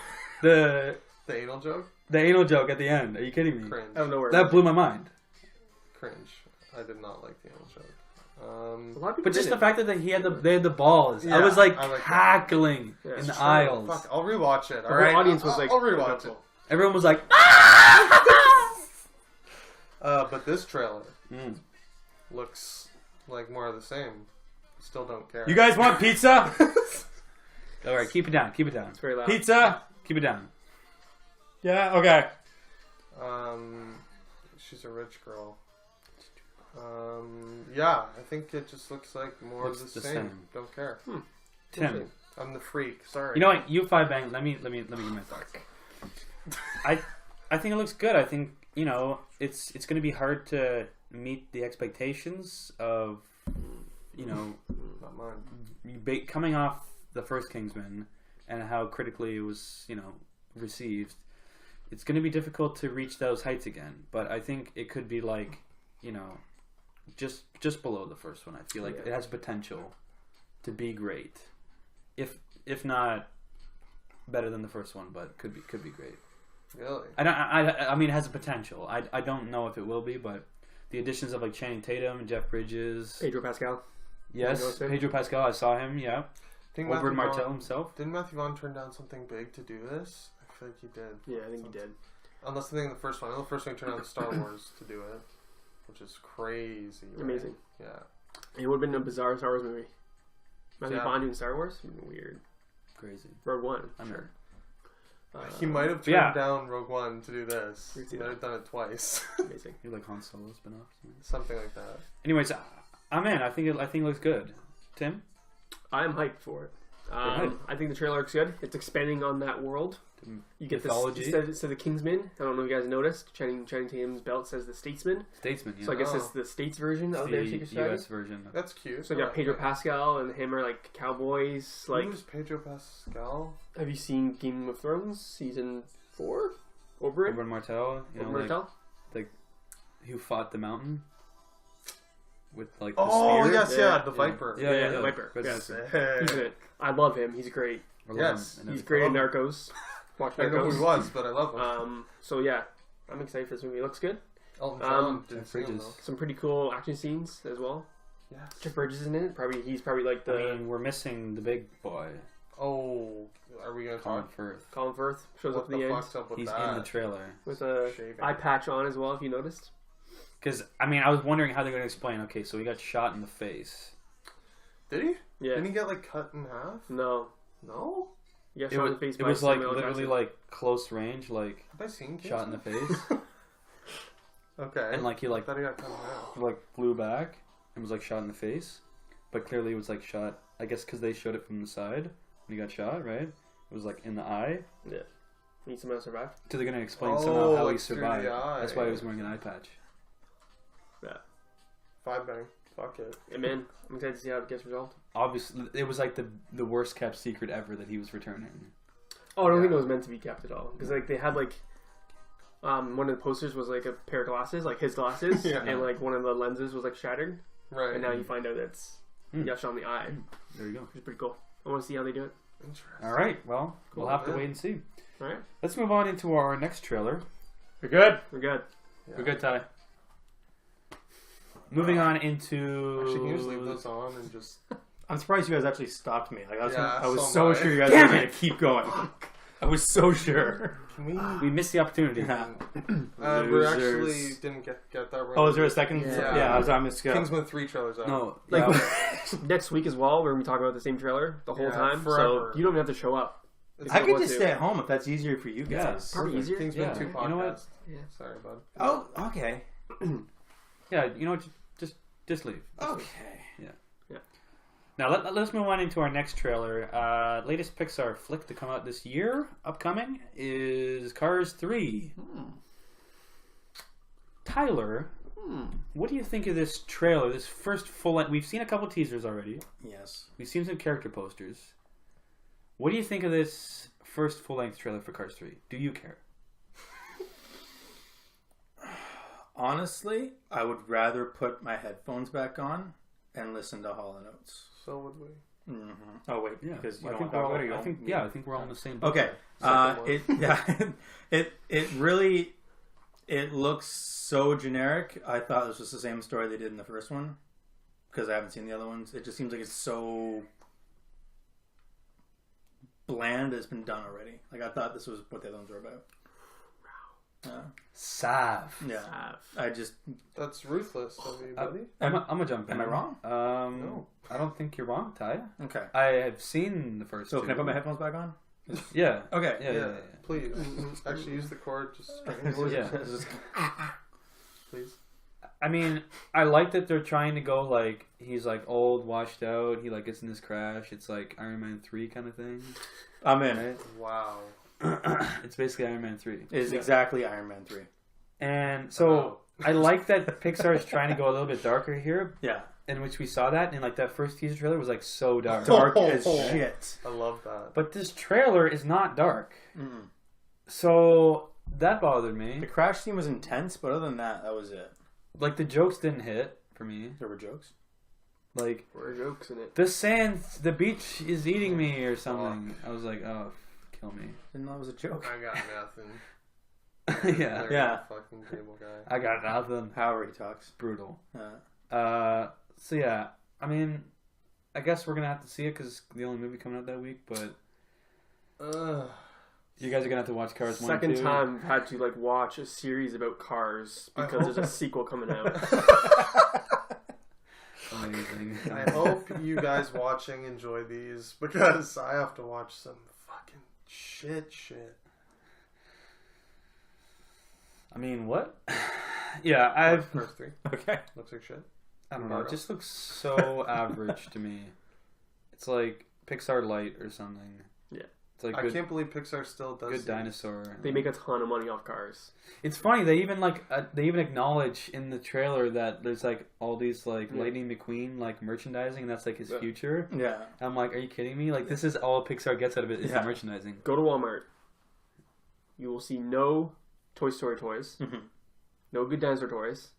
the The anal joke. anal joke at the end. Are you kidding me? Cringe. I don't know where. That blew my mind. Cringe. I did not like the anal joke. A lot of people But just the didn't. fact that they had the balls, I Yeah, was like I like that. cackling Yeah, in it's the true. aisles. Fuck, I'll rewatch it. The All whole right, audience was like, I'll rewatch it. Everyone was like, But this trailer Mm. looks like more of the same. Still don't care. You guys want pizza? all right, keep it down, keep it down, It's very loud. Pizza? keep it down. Yeah. Okay. She's a rich girl. Yeah, I think it just looks like more Looks of the the same. same. Don't care. Tim, I'm the freak. Sorry. you know what? You 5-bang. Let me give my thoughts. I think it looks good. I think it's going to be hard to meet the expectations of Not mine. coming off the first Kingsman and how critically it was received. It's going to be difficult to reach those heights again, but I think it could be like just below the first one. I feel like it has potential to be great, if not better than the first one, but could be great. Really? I mean, it has a potential. I don't know if it will be, but the additions of like Channing Tatum and Jeff Bridges, Pedro Pascal. yes, Pedro Pascal. I saw him. Yeah, Think Over Matthew Martell Vaughn- himself. Didn't Matthew Vaughn turn down something big to do this? I feel like he did. Yeah, I think he did. Unless I think the first one. I know the first one he turned down Star Wars to do it, which is crazy. Right? Amazing. Yeah. It would have been a bizarre Star Wars movie. Matthew Yeah. Vaughn doing Star Wars? Would've been weird. Crazy. Rogue One. I'm Sure. He might have turned yeah. down Rogue One to do this. We'd He see might that. have done it twice. Amazing. You like Han Solo spin-off? Something like that. Anyways, I'm in. I think it looks good. Tim, I'm hyped for it. hyped. I think the trailer looks good. It's expanding on that world. You get mythology. this instead of Kingsman. I don't know if you guys noticed. Channing Tatum's belt says the Statesman. Statesman, yeah. So I guess it's the States version of their the secret strategy. US version. That's cute. So you got Pedro Pascal and him are like cowboys. Like, Who's Pedro Pascal? have you seen Game of Thrones season 4? Oberyn Martell, you know, Martell? like who fought the mountain with like the Oh spear. yes, Yeah, the Viper. Yeah, the Viper. Good. Yes. Hey. He's in it. I love him. He's great. I love Yes, him. He's great in love Narcos. Watch I know who he Narcos. was, but I love him. So yeah, I'm excited for this movie. It looks good. Elton John um, didn't see him Bridges. though. Some pretty cool action scenes as well. Yes. Jeff Bridges is in it. He's probably like the I mean, we're missing the big boy, Oh, are we gonna Colin talk? Firth. Colin Firth shows What up at the the end fuck's up with He's that? in the trailer. with a Shaving. eye patch on as well. If you noticed. Because I mean, I was wondering how they're going to explain. Okay, so he got shot in the face. Did he? Yeah. Didn't he get like cut in half? No. No. You got It shot was, in the face it by was like Samuel L. literally Jackson. like close range, like Have I seen shot in the Kingsman? face, Okay. and like he I like thought he got cut in half. like flew back and was like shot in the face, but clearly it was like shot. I guess because they showed it from the side when he got shot, right? It was like in the eye. Need someone to survive. So they're gonna explain Oh, somehow how he like through the survived. eye. That's why he was wearing an eye patch. Five bang. Fuck it. And man, I'm excited to see how it gets resolved. Obviously, it was like the worst kept secret ever that he was returning. Oh, I don't think Yeah. it was meant to be kept at all. Because like they had like one of the posters was like a pair of glasses, like his glasses, Yeah. and like one of the lenses was like shattered. Right. And now you find out it's he got shot in the eye, There you go. which is pretty cool. I want to see how they do it. Interesting. All right. Well, we'll have to yeah. wait and see. All right, Let's move on into our next trailer. we're good. We're good. Yeah. We're good, Ty. Moving on into. Actually, can you just leave those on and just? I'm surprised you guys actually stopped me. Like I was so so am I. sure you guys Damn were going it! to keep going. I was so sure. Can we? We missed the opportunity. Yeah. We actually Losers. didn't get that right. Oh, is there a second? Yeah. I'm just going. Kingsman 3 trailers out. No, Like yeah, next week as well, we're gonna be talking about the same trailer the whole Yeah, time, forever. so you don't even have to show up. It's I not could what just to. stay at home if that's easier for you Yeah. guys. Probably easier. Kingsman Yeah. 2 podcast. You know what? Yeah. Sorry, bud. Oh, okay. yeah. You know what? Just leave. Okay. Now let's move on into our next trailer. Latest Pixar flick to come out this year, upcoming, is Cars 3. Tyler, what do you think of this trailer? This first full length. We've seen a couple teasers already. Yes. We've seen some character posters. What do you think of this first full length trailer for Cars 3? Do you care? Honestly, I would rather put my headphones back on and listen to Hall & Oates. So would we. Mm-hmm. Oh wait, because you I don't think want to talk we're all. about it. I think I think we're all in the same boat. Okay. Second one. It really it looks so generic. I thought this was the same story they did in the first one because I haven't seen the other ones. It just seems like it's so bland. It's been done already. Like I thought this was what the other ones were about. Sav. Yeah. I just That's ruthless of you, buddy. I'm gonna jump in. Am I wrong? No. I don't think you're wrong, Ty. okay. I have seen the first So two. can I put my headphones back on? Yeah. Okay. Yeah. Please. Actually, use the cord. Just Yeah. Please. I mean, I like that they're trying to go like he's like old, washed out. He like gets in this crash. It's like Iron Man 3 kind of thing. I'm in. Right? Wow. It's basically Iron Man 3. It's exactly Iron Man 3. And so I like that Pixar is trying to go a little bit darker here, Yeah. in which we saw that, and like that first teaser trailer was like so dark. Dark as shit. I love that. But this trailer is not dark. Mm-mm. So that bothered The me. crash scene was intense, but other than that, that was it. Like the jokes didn't hit for me. There were jokes. Like There are jokes in it. the sand, the beach is eating me or something. I was like, oh, kill me. Didn't know it was a joke. I got nothing. Yeah. Larry, Yeah. Fucking cable guy. I got nothing. However he talks. Brutal. Uh, So yeah, I mean, I guess we're gonna have to see it because the only movie coming out that week. But you guys are gonna have to watch Cars 1 Second and 2. time I've had to like watch a series about cars because there's a sequel coming out. Amazing. I hope you guys watching enjoy these because I have to watch some fucking shit. I mean, what? Yeah, I've. First 3 okay. looks like shit. I don't know. It just looks so average to me. It's like Pixar Light or something. Yeah. It's like I good, can't believe Pixar still does good these. dinosaur. They make a ton of money off cars. It's funny they even they even acknowledge in the trailer that there's like all these like Yeah. Lightning McQueen like merchandising, and that's like his Yeah. future. Yeah. I'm like, are you kidding me? Like this is all Pixar gets out of it is Yeah. the merchandising. Go to Walmart. You will see no Toy Story toys, Mhm. no Good Dinosaur toys,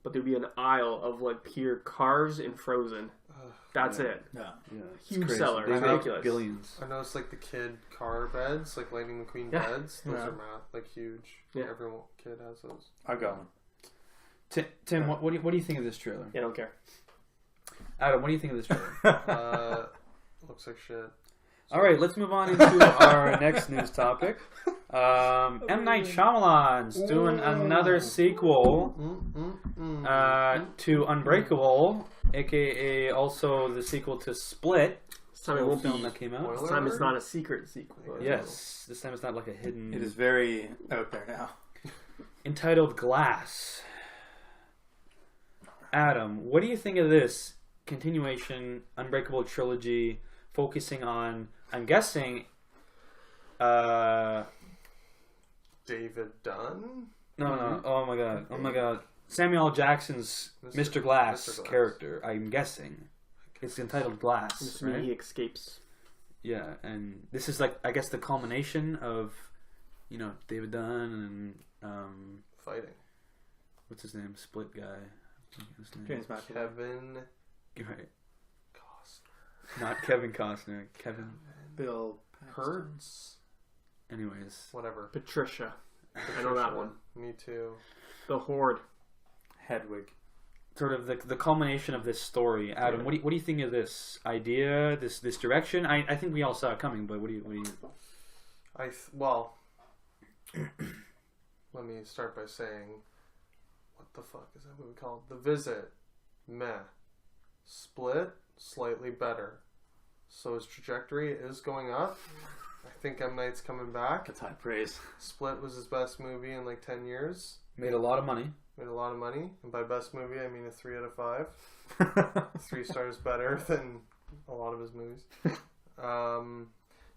but there'll be an aisle of like pure Cars and Frozen. Ugh. That's Yeah. it. Yeah. Yeah, it's Huge crazy. seller. They make Ridiculous. billions. I noticed like the kid car beds, like Lightning McQueen Yeah. beds. Those Yeah. are like huge. Yeah. Every kid has those. I got one. Tim, what do you think of this trailer? I don't care. Adam, what do you think of this trailer? Looks like shit. All right, let's move on into our next news topic. M. Night Shyamalan's doing another sequel to Unbreakable, aka also the sequel to Split. This time it won't film be. that came out. Spoiler This time it's alert? not a secret sequel. Yes, this time it's not like a hidden. It is very out there now. Entitled Glass. Adam, what do you think of this continuation Unbreakable trilogy, focusing on, I'm guessing, David Dunn? no, oh my god, Samuel L. Jackson's Mr. Glass Mr. Glass. character, I'm guessing. It's entitled Glass, Assuming right? he escapes. Yeah, and this is like, I guess, the culmination of, David Dunn and, Fighting. what's his name? Split guy. His name. James McAvoy. Kevin Right. Costner. Not Kevin Costner. Kevin. Bill Hertz? Anyways. Whatever. Patricia. I know that one. Me too. The Horde. Hedwig. Sort of the culmination of this story. Adam, what do you think of this idea, this direction? I think we all saw it coming, but what do you Well, let me start by saying, what the fuck is that movie called? The Visit. Meh. Split. Slightly better. So his trajectory is going up. I think M. Night's coming back. That's high praise. Split was his best movie in like 10 years. made a lot of money? Made a lot of money. And by best movie, I mean a 3 out of 5. 3 stars better than a lot of his movies.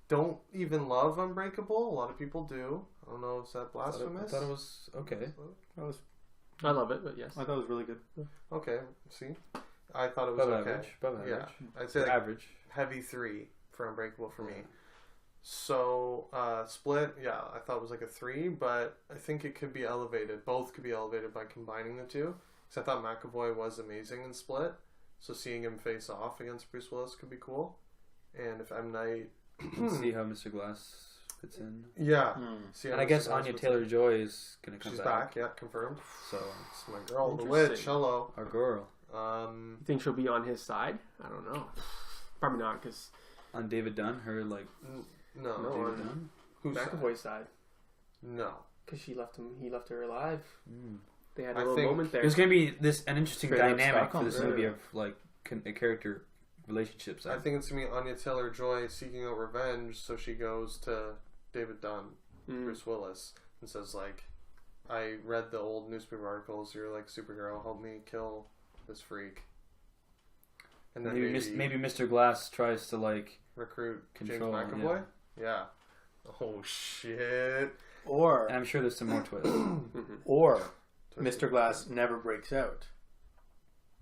Don't even love Unbreakable. A lot of people do. I don't know if that's blasphemous. I thought it was okay. I love it, but yes. I thought it was really good. Okay, see? I thought it was Above okay. average. Yeah. I'd say like Average. heavy 3 for Unbreakable for me. So, Split, yeah, I thought it was like a 3, but I think it could be elevated. Both could be elevated by combining the two. Because I thought McAvoy was amazing in Split. So seeing him face off against Bruce Willis could be cool. And if M. Night... See how Mr. Glass fits in. Yeah. See how And I guess Mr. Glass Anya fits Taylor-Joy is going to in. come She's back. back, yeah, confirmed. So, It's my girl, the Interesting. witch, hello. our girl. You think she'll be on his side? I don't know. Probably not, because On David Dunn, her, like, No. No. David on- Dunn? Who's McAvoy's side. No. Because he left her alive. Mm. They had a I little think moment there. There's going to be an interesting Straight up dynamic for Stockholm this Syndrome. movie of, like, character relationships. I think it's going to be Anya Taylor-Joy seeking out revenge, so she goes to David Dunn, Bruce Willis, and says, like, I read the old newspaper articles, you're like, Supergirl, help me kill this freak. And then maybe Mr. Glass tries to, like, recruit control, James McAvoy? Yeah. Oh, shit. Or and I'm sure there's some more twists. or Mr. Glass never breaks out,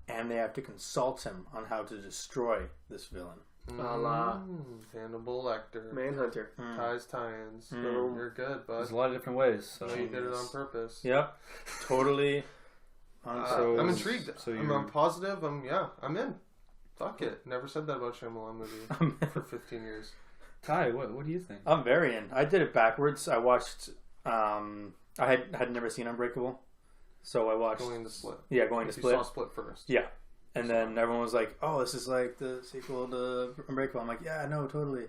and they have to consult him on how to destroy this villain. A la Hannibal Lecter. Manhunter. Ties, tie-ins. Boom. You're good, bud. There's a lot of different ways. So No, you did it on purpose. Yep, totally. So- I'm intrigued. so I'm you're- positive. I'm in. Fuck it. Never said that about Shyamalan movie for 15 years. Ty, what do you think? I'm very in. I did it backwards. I watched. I had never seen Unbreakable, so I watched. Going to Split. Yeah, going to You Split. saw Split first. Yeah, and then everyone was like, "Oh, this is like the sequel to Unbreakable." I'm like, "Yeah, no, totally."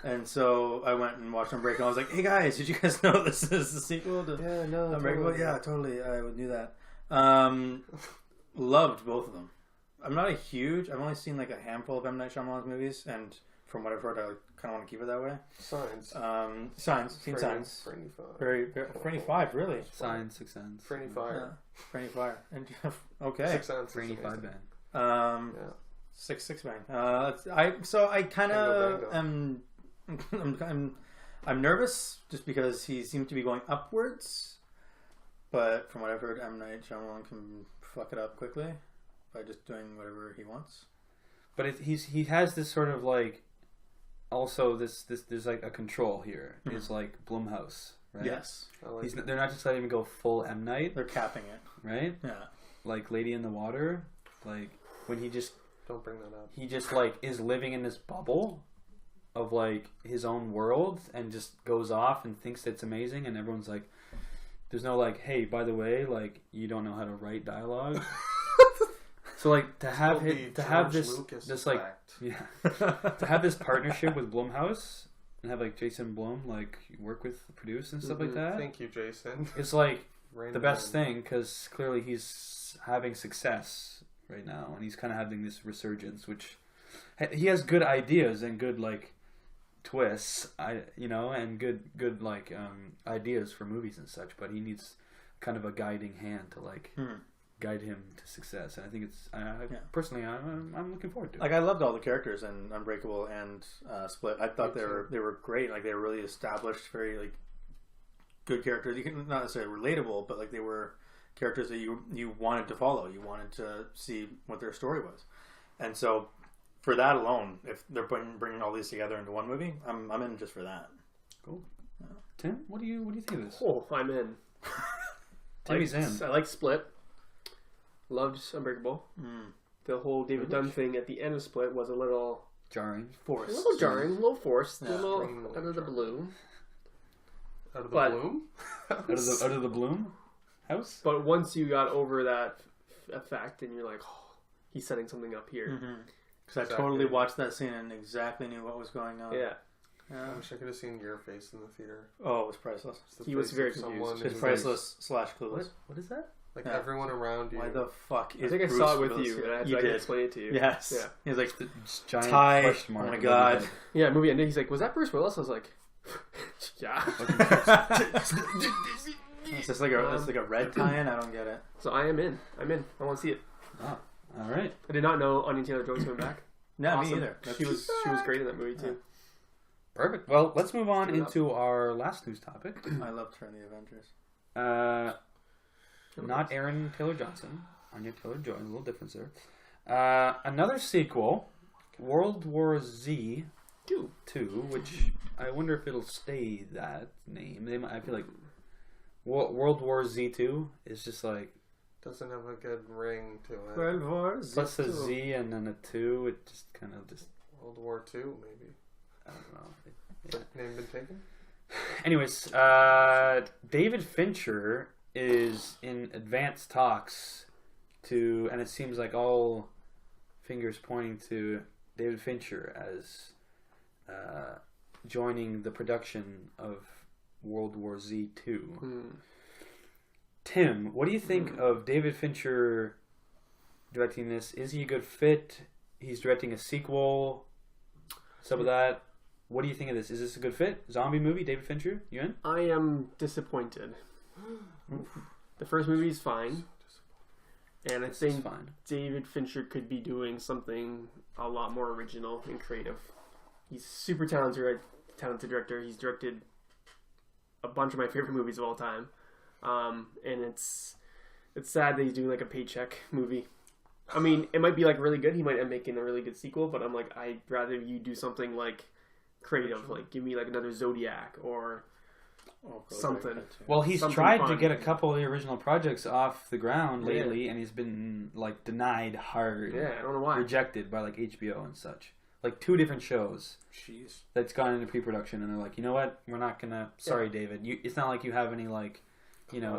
And so I went and watched Unbreakable. I was like, "Hey guys, did you guys know this is the sequel to Yeah, no. Unbreakable?" totally. Yeah, totally. I would do that. Loved both of them. I'm not a huge. I've only seen like a handful of M. Night Shyamalan's movies, and from what I've heard, I kind of want to keep it that way. Signs. Signs, seen Signs. Friendly Fire. Very, Franny 5, really. Sign, Sixth Sense. Friendly Fire. Franny Fire. And okay. Six Sense. is Franny Five amazing. Band. Yeah. Six Bang. I kind Bingo, of bango. am. I'm nervous just because he seems to be going upwards. But from what I've heard, M. Night Shyamalan can fuck it up quickly by just doing whatever he wants. But he has this sort of like, also this there's like a control here. Mm-hmm. It's like Blumhouse, right? Yes. They're not just letting him go full M. Night. They're capping it. Right? Yeah. Like Lady in the Water. Like when he just... Don't bring that up. He just like is living in this bubble of like his own world and just goes off and thinks it's amazing, and everyone's like, there's no like, hey, by the way, like you don't know how to write dialogue. So like to have this like to have this partnership with Blumhouse and have like Jason Blum like work with, produce and stuff like that. Thank you, Jason. It's like the best thing because clearly he's having success right now, and he's kind of having this resurgence, which he has good ideas and good like twists, and good like ideas for movies and such. But he needs kind of a guiding hand to like guide him to success. And I think it's personally, I'm looking forward to it. Like I loved all the characters in Unbreakable and Split. I thought they were great. Like they were really established, very like good characters. You can not necessarily relatable, but like they were characters that you wanted to follow. You wanted to see what their story was. And so for that alone, if they're bringing all these together into one movie, I'm in just for that. Cool. Yeah. Tim, what do you think of this? Oh, I'm in. Timmy's in. I like Split. Loved Unbreakable. The whole David Dunn thing at the end of Split was a little jarring. Forced. A little jarring, a little forced, a little out of the blue. Out of the bloom? out of the bloom house? But once you got over that effect and you're like, oh, he's setting something up here. Because I totally watched that scene and exactly knew what was going on. Yeah. I wish I could have seen your face in the theater. Oh, it was priceless. He was very confused. It's priceless / clueless. What is that? Like everyone around you. Why the fuck is I think Bruce I saw it with Willis you, and I had to explain it to you. Yes. Yeah. He was like, giant Ty, question mark. Oh my god. Yeah, movie ended. He's like, was that Bruce Willis? I was like, yeah. It's just like a red tie-in. I don't get it. So I am in. I want to see it. Oh, all right. I did not know Anya Taylor-Joy's coming back. No, Awesome. me either. She was great in that movie too. Perfect. Well, let's move on into our last news topic. I loved her in the Avengers. Not Aaron Taylor-Johnson. Anya Taylor-Joy. A little difference there. Another sequel, World War Z 2, which I wonder if it'll stay that name. I feel like World War Z2 is just like... Doesn't have a good ring to it. World War Z2. Plus a Z and then a 2, it just kind of just... World War II, maybe. I don't know. Name been taken? Anyways, David Fincher is in advanced talks and it seems like all fingers pointing to David Fincher as joining the production of World War Z 2. Tim, what do you think of David Fincher directing this? Is he a good fit? He's directing a sequel. Some of that. What do you think of this? Is this a good fit? Zombie movie, David Fincher? You in? I am disappointed. The first movie is fine. And I think David Fincher could be doing something a lot more original and creative. He's super talented director. He's directed a bunch of my favorite movies of all time. And it's sad that he's doing like a paycheck movie. I mean, it might be like really good. He might end up making a really good sequel, but I'm like, I'd rather you do something like creative. Like give me like another Zodiac or something. Well, he's something tried fun. to get a couple of the original projects off the ground lately, and he's been like denied hard. Yeah, I don't know why. Rejected by like HBO and such. Like 2 different shows. Jeez. That's gone into pre-production, and they're like, you know what? We're not gonna. Sorry, David. It's not like you have any like,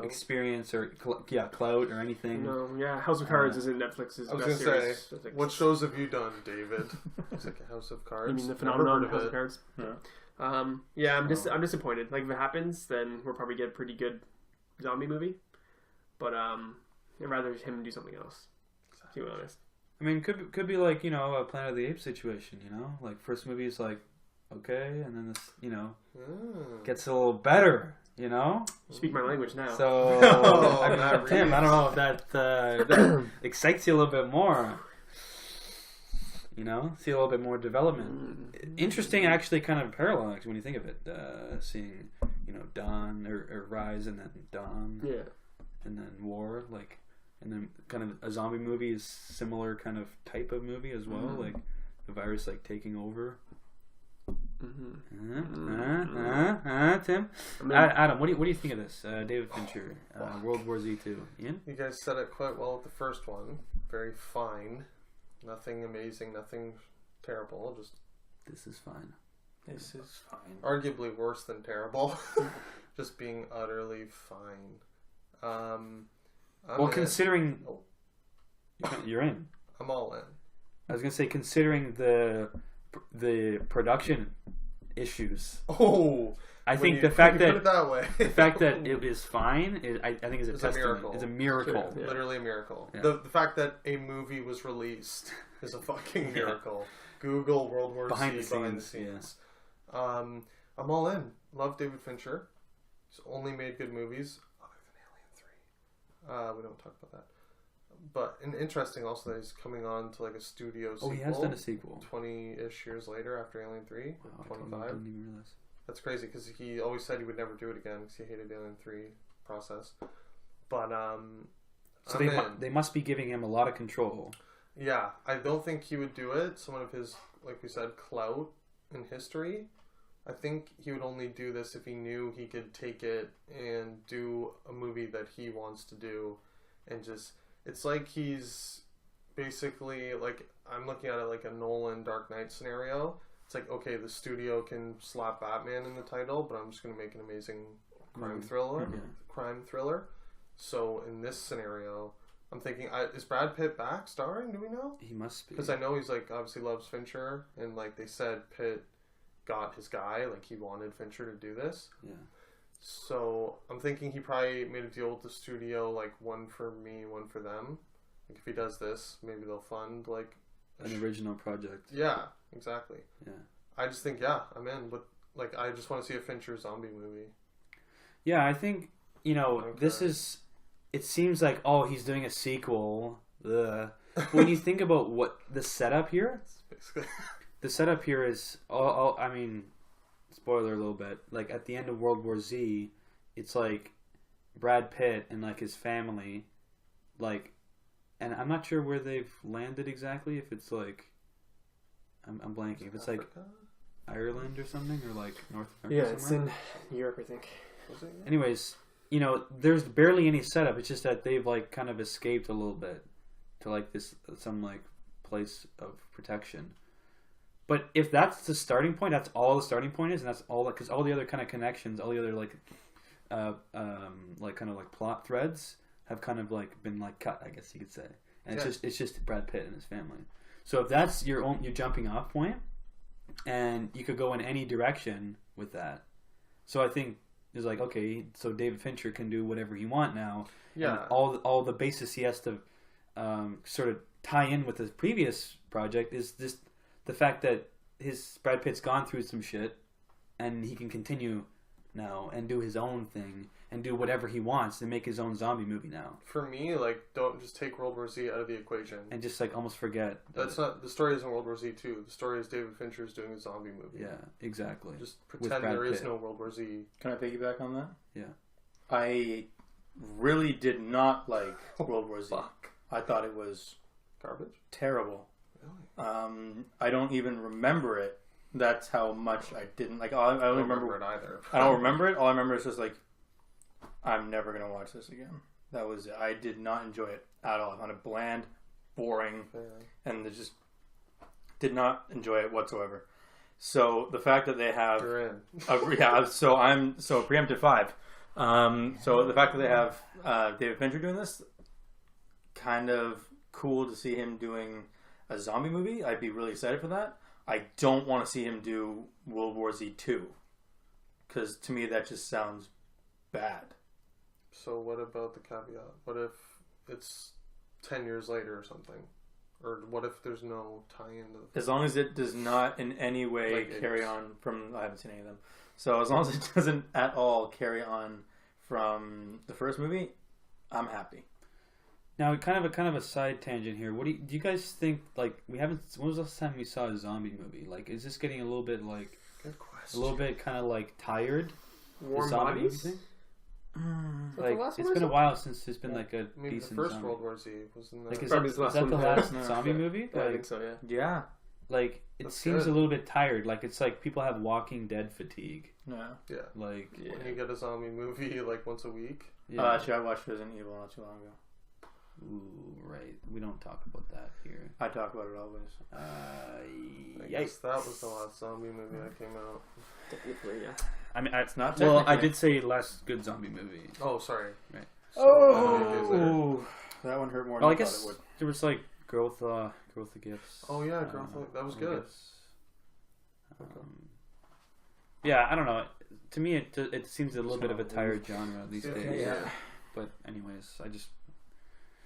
experience or clout or anything. No, yeah. House of Cards isn't Netflix's I was best gonna series. say, what shows have you done, David? It's like a House of Cards. You mean the phenomenon of Never House of heard Cards? Yeah. I'm disappointed. Like if it happens, then we'll probably get a pretty good zombie movie. But I'd rather him do something else. To be honest. I mean, could be like a Planet of the Apes situation. Like first movie is like okay, and then this gets a little better. You speak my language now. So Tim, I don't know if that excites you a little bit more. You know, see a little bit more development. Interesting, actually, kind of parallel when you think of it. Seeing, Dawn or Rise and then Dawn, and then War, and then kind of a zombie movie is similar kind of type of movie as well, like the virus taking over. Tim, Adam, what do you think of this? David Fincher, World War Z 2. Ian, you guys said it quite well with the first one. Very fine, nothing amazing, nothing terrible. Just this is fine. This is fine. Arguably worse than terrible. Just being utterly fine. Considering you're in. I'm all in. I was gonna say, considering the production issues. Oh, I think the fact that put it that way, the fact that it is fine, I think is a testament. miracle. It's a miracle. Sure. Literally a miracle. Yeah. The fact that a movie was released is a fucking miracle. Google World War Behind Z the behind the scenes. scenes. I'm all in. Love David Fincher. He's only made good movies other than Alien 3. We don't talk about that. But interesting also that he's coming on to a studio sequel. Oh, he has done a sequel. 20-ish years later after Alien 3. Wow, 25. I didn't even realize. That's crazy because he always said he would never do it again because he hated Alien 3 process. But so they must be giving him a lot of control. Yeah, I don't think he would do it. Someone of his, like we said, clout in history. I think he would only do this if he knew he could take it and do a movie that he wants to do, and just it's like he's basically I'm looking at it like a Nolan Dark Knight scenario. It's like, okay, the studio can slap Batman in the title, but I'm just going to make an amazing crime thriller. So in this scenario, I'm thinking, is Brad Pitt back starring? Do we know? He must be. Because I know he's obviously loves Fincher, and they said Pitt got his guy, he wanted Fincher to do this. Yeah. So I'm thinking he probably made a deal with the studio, one for me, one for them. If he does this, maybe they'll fund an original project. Yeah, exactly. Yeah. I just think, I'm in. But I just want to see a Fincher zombie movie. Yeah, I think this is. It seems like he's doing a sequel. When you think about what the setup here, basically. The setup here is. I mean, spoiler a little bit. At the end of World War Z, it's Brad Pitt and his family, and I'm not sure where they've landed exactly. If it's I'm blanking. If it's Africa? Ireland or something, or North America. Yeah, it's somewhere. in Europe, I think. Anyways, there's barely any setup. It's just that they've kind of escaped a little bit to this some place of protection. But if that's the starting point, that's all the starting point is, and that's all because all the other kind of connections, all the other plot threads have kind of been cut, I guess you could say. And it's just Brad Pitt and his family. So if that's your jumping off point, and you could go in any direction with that. So I think it's okay, so David Fincher can do whatever he wants now. Yeah. And all the basis he has to sort of tie in with his previous project is this. The fact that Brad Pitt's gone through some shit, and he can continue now and do his own thing and do whatever he wants and make his own zombie movie now. For me, don't just take World War Z out of the equation and just almost forget. That's not the story. Isn't World War Z 2? The story is David Fincher's doing a zombie movie. Yeah, exactly. Just pretend there is no World War Z. Can I piggyback on that? Yeah. I really did not like World War Z. Fuck. I thought it was Garbage. terrible. Really? I don't even remember it. That's how much I didn't like. I only remember it either. I don't remember it. All I remember is just I'm never gonna watch this again. That was it. I did not enjoy it at all. I found it bland, boring, and I just did not enjoy it whatsoever. So the fact that they have, You're in. so I'm preemptive 5. So the fact that they have David Fincher doing this, kind of cool to see him doing a zombie movie. I'd be really excited for that. I don't want to see him do World War Z 2 because to me that just sounds bad. So what about the caveat? What if it's 10 years later or something? Or what if there's no tie-in to the... As long as it does not in any way carry on from... I haven't seen any of them. So as long as it doesn't at all carry on from the first movie, I'm happy. Now, kind of a side tangent here. What do you guys think? Like, we haven't. When was the last time we saw a zombie movie? Like, is this getting a little bit like Good question. a little bit kind of like tired? Warm zombie Bodies? movie? Is that Like, the last it's one been I a saw? while since there's been like a Maybe decent the first zombie. World War Z wasn't that? Like, is Probably that the last the one. last No. zombie movie? Yeah, I Like, think so, yeah. Yeah. like it That's seems good. a little bit tired. Like, it's like people have Walking Dead fatigue. Yeah. Yeah. Like, Yeah. When you get a zombie movie like once a week. yeah. Actually, I watched Resident Evil not too long ago. Ooh, right. We don't talk about that here. I talk about it always. I Yikes. guess that was the last zombie movie that came out. Technically, yeah. I mean, It's not well, I technically. did say last good zombie movie. Oh, sorry. Right. So, how many days later? Oh, that one hurt more Well, than I I thought guess it would. there was like growth of gifts. Oh yeah, that was good. Yeah, I don't know. To me, it seems a little bit of a tired genre these Yeah. days. Yeah. But anyways, I just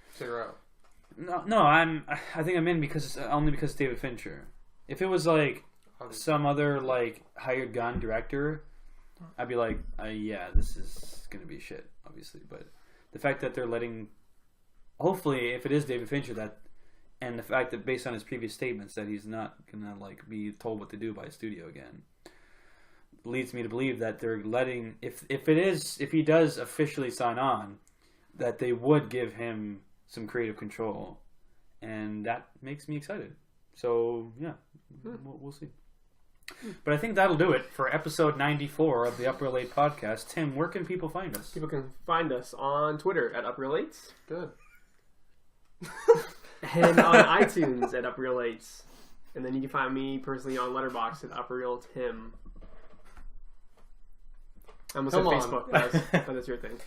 Figure out. no. I think I'm in only because David Fincher. If it was like some other like hired gun director, I'd be like, yeah, this is gonna be shit, obviously. But the fact that they're letting, hopefully, if it is David Fincher, and the fact that based on his previous statements that he's not gonna like be told what to do by a studio again, leads me to believe that they're letting, if he does officially sign on, that they would give him some creative control, and that makes me excited. So yeah, we'll see. But I think that'll do it for episode 94 of the Upper Late Podcast. Tim, where can people find us? People can find us on Twitter at UpRealAtes Good. and on iTunes at UpRealAtes. And then you can find me personally on Letterboxd at UpRealTim. I almost said Come on. Facebook, but that's your thing.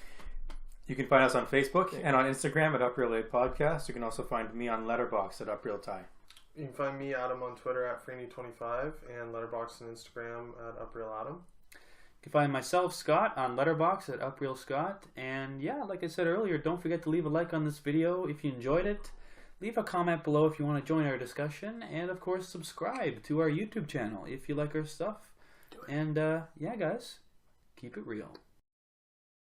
You can find us on Facebook and on Instagram at Upreal Late Podcast. You can also find me on Letterboxd at Upreal Ty. You can find me, Adam, on Twitter at Freeney25 and Letterboxd and Instagram at UpRealAdam. You can find myself, Scott, on Letterboxd at UpRealScott. And yeah, like I said earlier, don't forget to leave a like on this video if you enjoyed it. Leave a comment below if you want to join our discussion. And of course, subscribe to our YouTube channel if you like our stuff. And yeah, guys, keep it real.